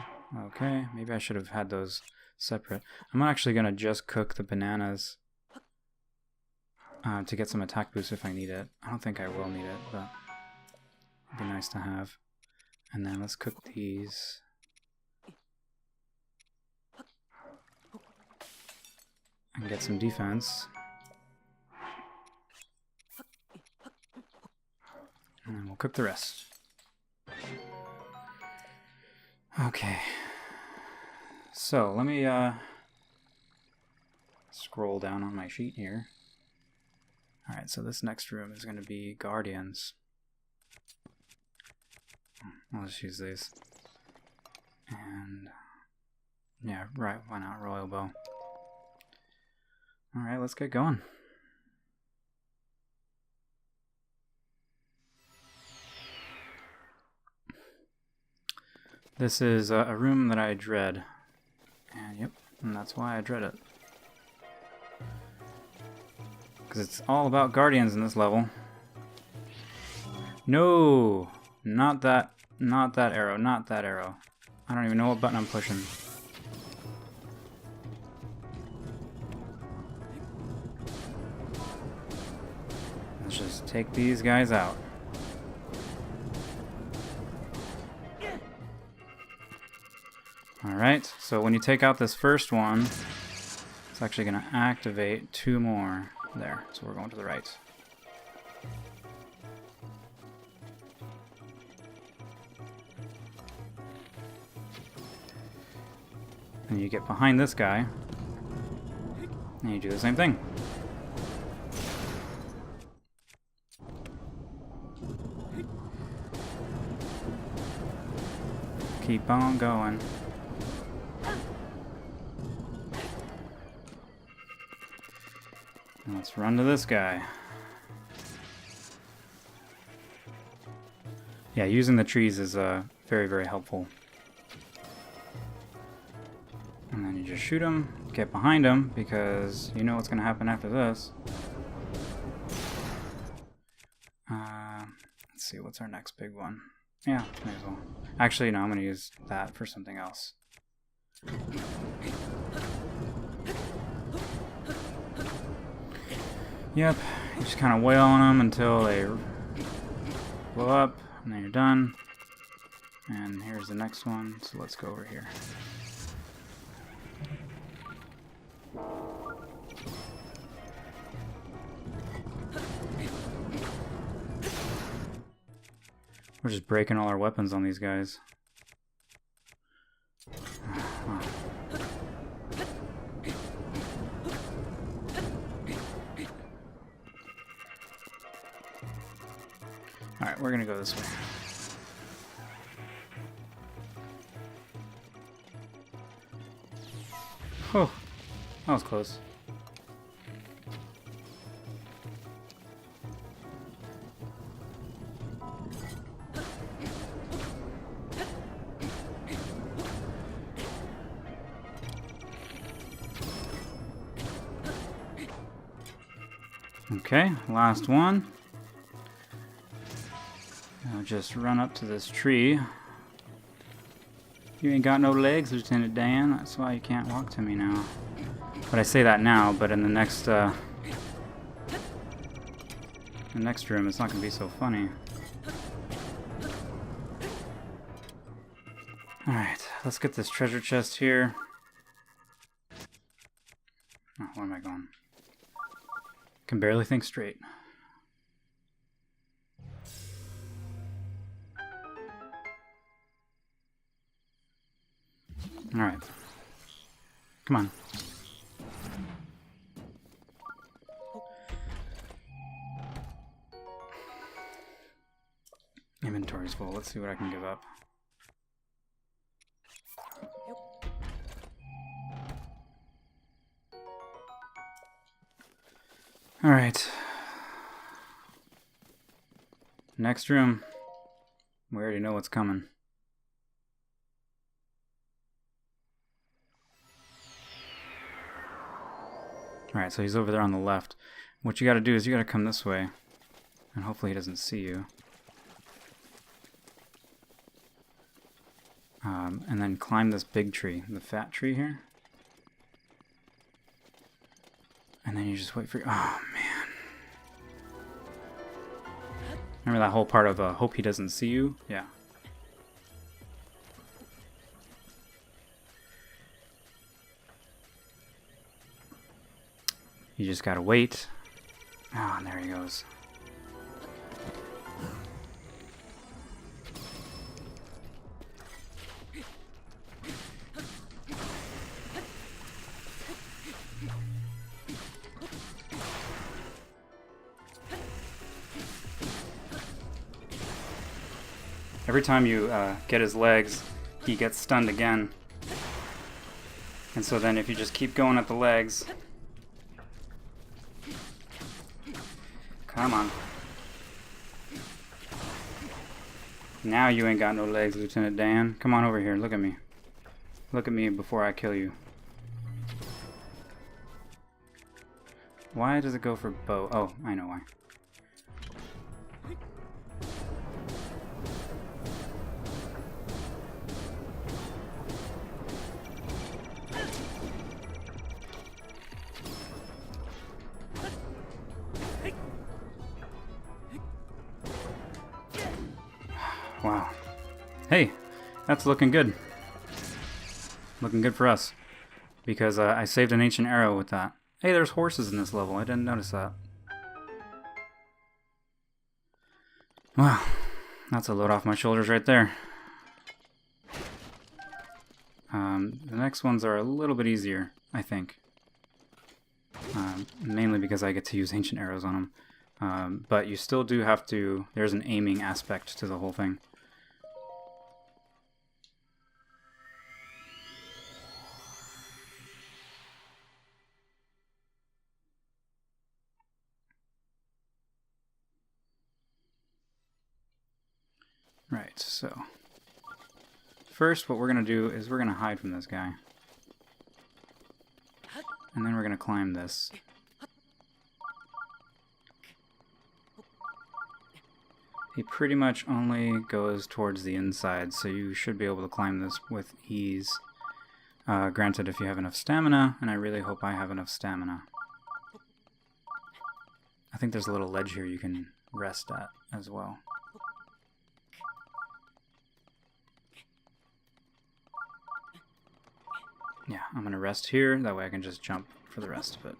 Okay, maybe I should have had those separate. I'm actually going to just cook the bananas to get some attack boost if I need it. I don't think I will need it, but it'd be nice to have. And then let's cook these. And get some defense. And we'll cook the rest. Okay. So, let me scroll down on my sheet here. Alright, so this next room is going to be Guardians. I'll just use these. And, yeah, right, why not Royal Bow? Alright, let's get going. This is a room that I dread. And yep, and that's why I dread it. Because it's all about guardians in this level. No! Not that arrow, not that arrow. I don't even know what button I'm pushing. Let's just take these guys out. Alright, so when you take out this first one, it's actually going to activate 2 more. There, so we're going to the right. And you get behind this guy, and you do the same thing. Keep on going. Let's run to this guy. Yeah, using the trees is very, very helpful. And then you just shoot him, get behind him, because you know what's going to happen after this. Let's see, what's our next big one? Yeah, may as well. Actually, no, I'm going to use that for something else. Yep, you just kind of wail on them until they blow up, and then you're done. And here's the next one, so let's go over here. We're just breaking all our weapons on these guys. Alright, we're gonna go this way. Oh, that was close. Okay, last one. I'll just run up to this tree. You ain't got no legs, Lieutenant Dan. That's why you can't walk to me now. But I say that now, but in the next room, it's not gonna be so funny. All right, let's get this treasure chest here. Oh, where am I going? Can barely think straight. All right. Come on. Inventory's full. Let's see what I can give up. All right. Next room. We already know what's coming. Alright, so he's over there on the left. What you gotta do is you gotta come this way. And hopefully he doesn't see you. And then climb this big tree, the fat tree here. And then you just wait for... Oh, man. Remember that whole part of hope he doesn't see you? Yeah. You just gotta wait. Oh, and there he goes. Every time you get his legs, he gets stunned again. And so then if you just keep going at the legs... Come on. Now you ain't got no legs, Lieutenant Dan. Come on over here, look at me. Look at me before I kill you. Why does it go for bow? Oh, I know why. Wow. Hey, that's looking good. Looking good for us. Because I saved an ancient arrow with that. Hey, there's horses in this level. I didn't notice that. Wow. That's a load off my shoulders right there. The next ones are a little bit easier, I think. Mainly because I get to use ancient arrows on them. But you still do have to... There's an aiming aspect to the whole thing. Right, so... First, what we're going to do is we're going to hide from this guy. And then we're going to climb this. he pretty much only goes towards the inside, so you should be able to climb this with ease. Granted, if you have enough stamina, and I really hope I have enough stamina. I think there's a little ledge here you can rest at as well. Yeah, I'm going to rest here, that way I can just jump for the rest of it.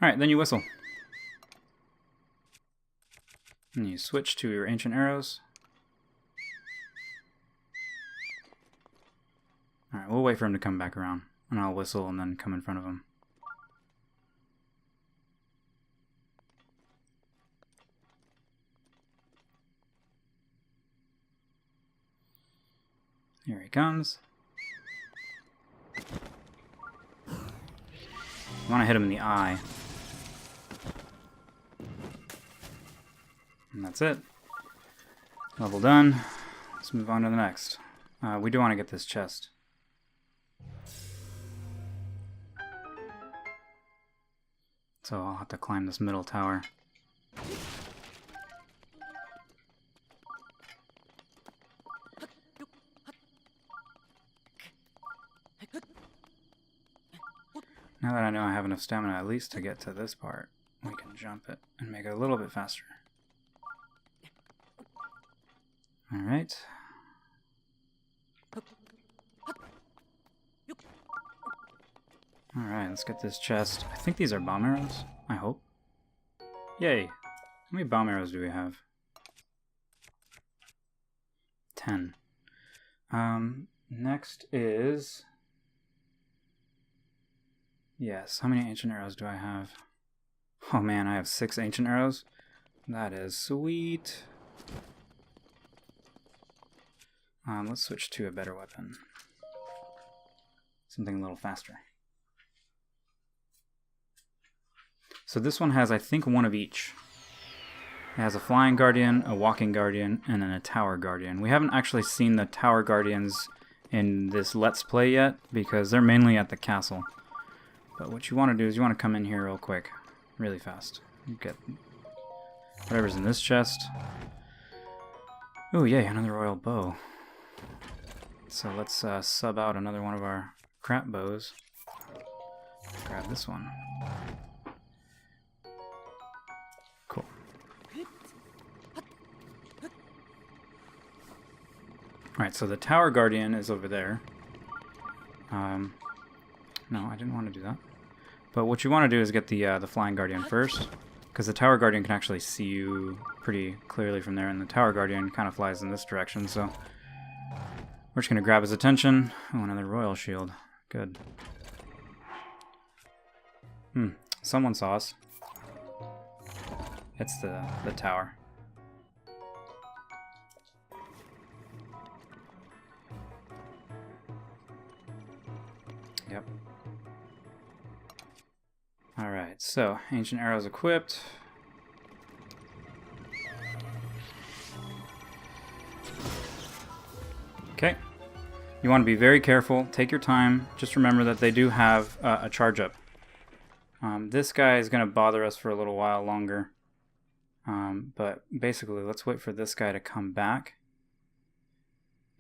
Alright, then you whistle. And you switch to your ancient arrows. Alright, we'll wait for him to come back around, and I'll whistle and then come in front of him. Here he comes. You want to hit him in the eye. And that's it. Level done. Let's move on to the next. We do want to get this chest. So I'll have to climb this middle tower. Now that I know I have enough stamina at least to get to this part, we can jump it and make it a little bit faster. Alright. Alright, let's get this chest. I think these are bomb arrows. I hope. Yay! How many bomb arrows do we have? 10. Next is... Yes, how many ancient arrows do I have? Oh man, I have 6 ancient arrows. That is sweet. Let's switch to a better weapon. Something a little faster. So this one has, I think, one of each. It has a flying guardian, a walking guardian, and then a tower guardian. We haven't actually seen the tower guardians in this Let's Play yet, because they're mainly at the castle. But what you want to do is you want to come in here real quick, really fast. You get whatever's in this chest. Oh yay, another royal bow. So let's sub out another one of our crap bows. Grab this one. Cool. Alright, so the tower guardian is over there. No, I didn't want to do that. But what you want to do is get the flying guardian first, because the tower guardian can actually see you pretty clearly from there, and the tower guardian kind of flies in this direction, so we're just going to grab his attention. Oh, another royal shield. Good. Someone saw us. It's the tower. Yep. Alright, so ancient arrows equipped. Okay. You want to be very careful. Take your time. Just remember that they do have a charge up. This guy is going to bother us for a little while longer. But basically, let's wait for this guy to come back.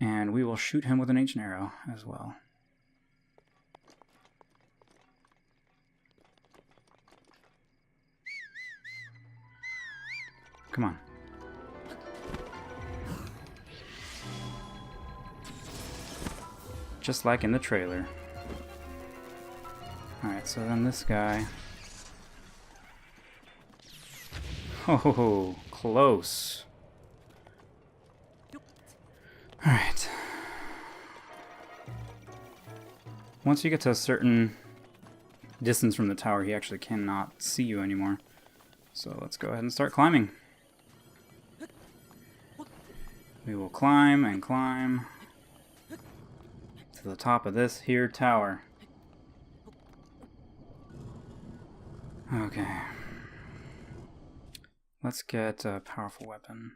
And we will shoot him with an ancient arrow as well. Come on. Just like in the trailer. Alright, so then this guy... Oh, close. Alright. Once you get to a certain distance from the tower, he actually cannot see you anymore. So let's go ahead and start climbing. We will climb and climb to the top of this here tower. Okay. Let's get a powerful weapon.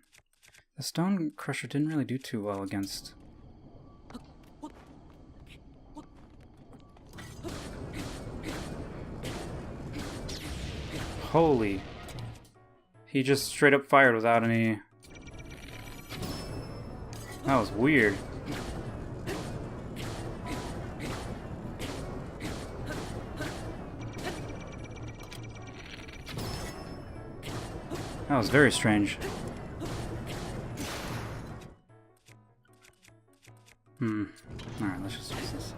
The stone crusher didn't really do too well against... Holy... He just straight up fired without any... That was weird. That was very strange. Alright, let's just use this.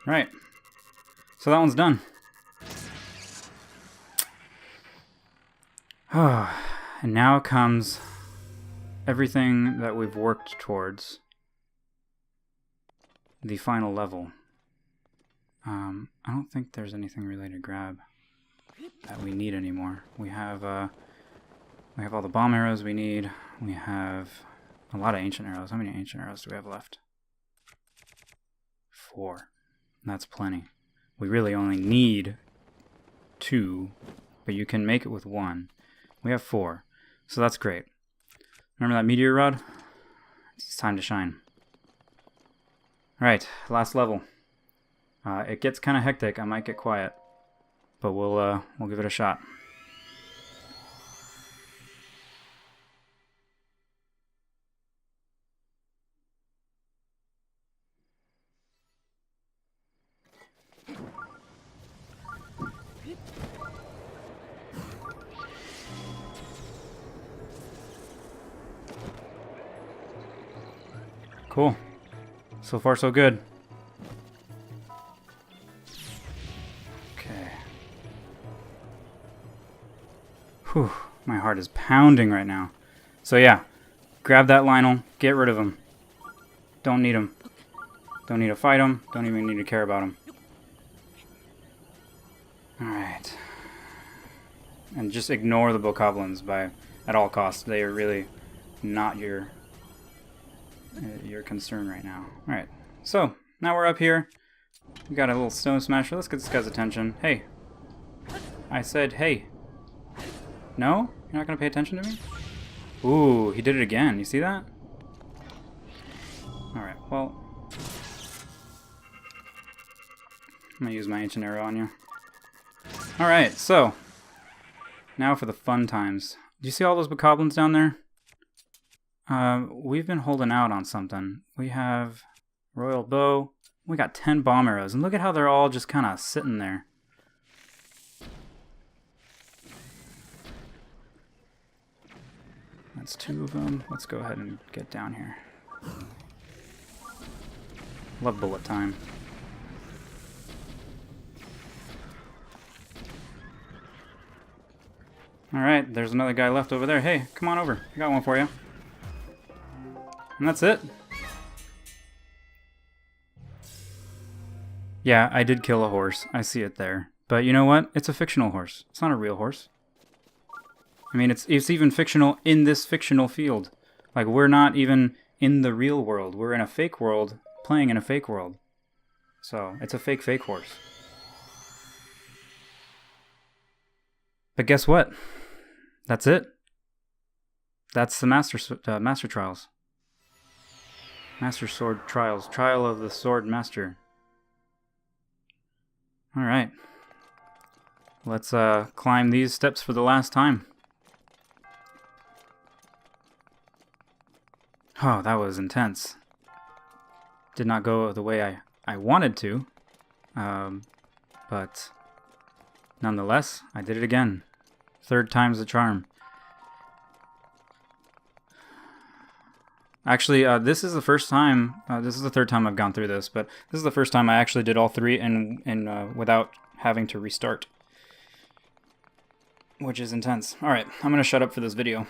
Right. So that one's done. Oh, and now comes everything that we've worked towards. The final level. I don't think there's anything really to grab that we need anymore. We have all the bomb arrows we need. We have a lot of ancient arrows. How many ancient arrows do we have left? 4. That's plenty. We really only need 2, but you can make it with 1. We have 4, so that's great. Remember that meteor rod? It's time to shine. Alright, last level. It gets kind of hectic. I might get quiet, but we'll give it a shot. Cool. So far, so good. Okay. Whew. My heart is pounding right now. So yeah, grab that Lionel. Get rid of him. Don't need him. Don't need to fight him. Don't even need to care about him. Alright. And just ignore the bokoblins at all costs. They are really not your concern right now. Alright, so now we're up here. We got a little stone smasher. Let's get this guy's attention. Hey. I said, hey. No? You're not going to pay attention to me? Ooh, he did it again. You see that? Alright, well. I'm going to use my ancient arrow on you. Alright, so. Now for the fun times. Do you see all those bokoblins down there? We've been holding out on something. We have royal bow. We got 10 bomb arrows, and look at how they're all just kind of sitting there. That's 2 of them. Let's go ahead and get down here. Love bullet time. Alright, there's another guy left over there. Hey, come on over. I got one for you. And that's it. Yeah, I did kill a horse. I see it there. But you know what? It's a fictional horse. It's not a real horse. I mean, it's even fictional in this fictional field. Like, we're not even in the real world. We're in a fake world, playing in a fake world. So, it's a fake horse. But guess what? That's it. That's the Master Trials. Master Sword Trials. Trial of the Sword Master. Alright. Let's climb these steps for the last time. Oh, that was intense. Did not go the way I wanted to. But nonetheless, I did it again. 3rd time's the charm. Actually, this is the first time, this is the 3rd time I've gone through this, but this is the first time I actually did all 3 and without having to restart. Which is intense. Alright, I'm going to shut up for this video.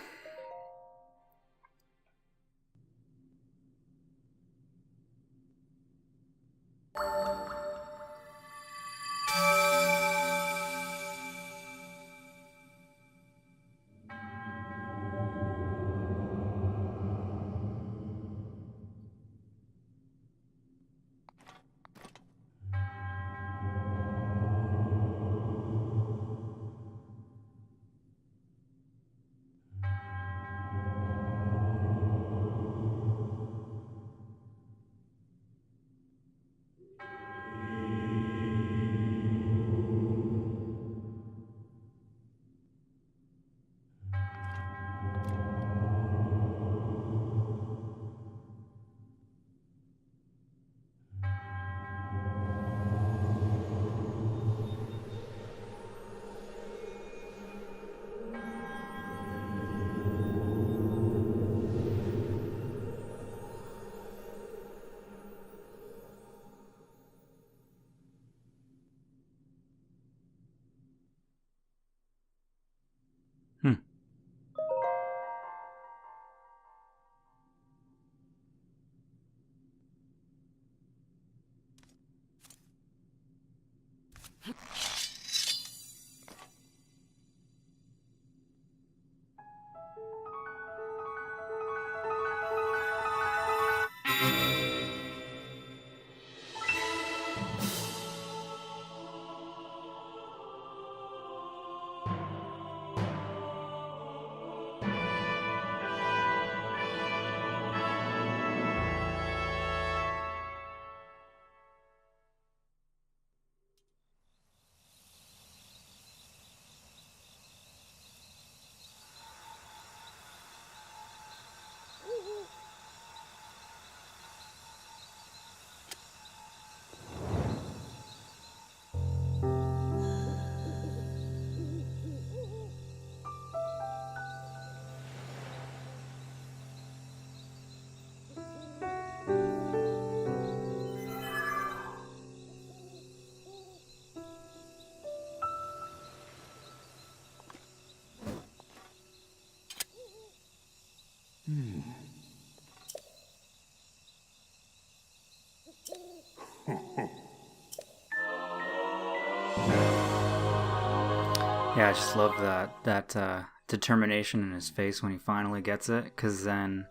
Yeah, I just love that determination in his face when he finally gets it, because then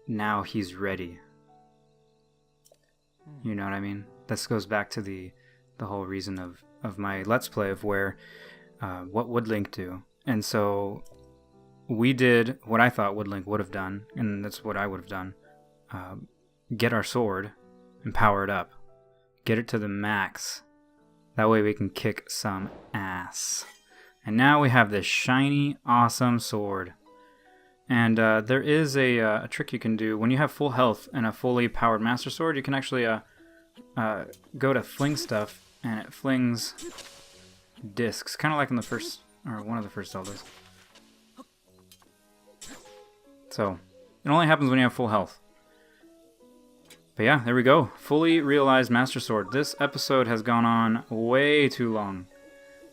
now he's ready. You know what I mean? This goes back to the whole reason of my Let's Play of where what would Link do? And so we did what I thought Link would have done, and that's what I would have done. Get our sword and power it up. Get it to the max. That way we can kick some ass. And now we have this shiny, awesome sword. And there is a trick you can do. When you have full health and a fully powered Master Sword, you can actually go to fling stuff, and it flings discs. Kind of like in the first, or one of the first Zeldas. So, it only happens when you have full health. But yeah, there we go. Fully realized Master Sword. This episode has gone on way too long.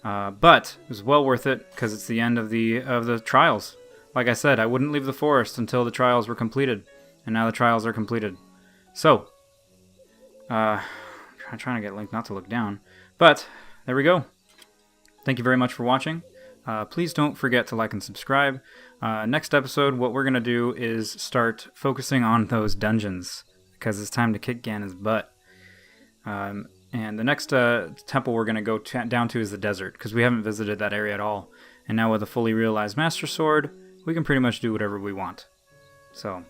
But it was well worth it, because it's the end of the trials. Like I said, I wouldn't leave the forest until the trials were completed. And now the trials are completed. So, I'm trying to get Link not to look down. But, there we go. Thank you very much for watching. Please don't forget to like and subscribe. Next episode, what we're going to do is start focusing on those dungeons, because it's time to kick Ganon's butt. And the next temple we're going to go down to is the desert, because we haven't visited that area at all. And now with a fully realized Master Sword, we can pretty much do whatever we want. So,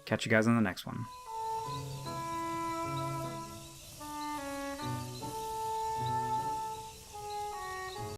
catch you guys on the next one.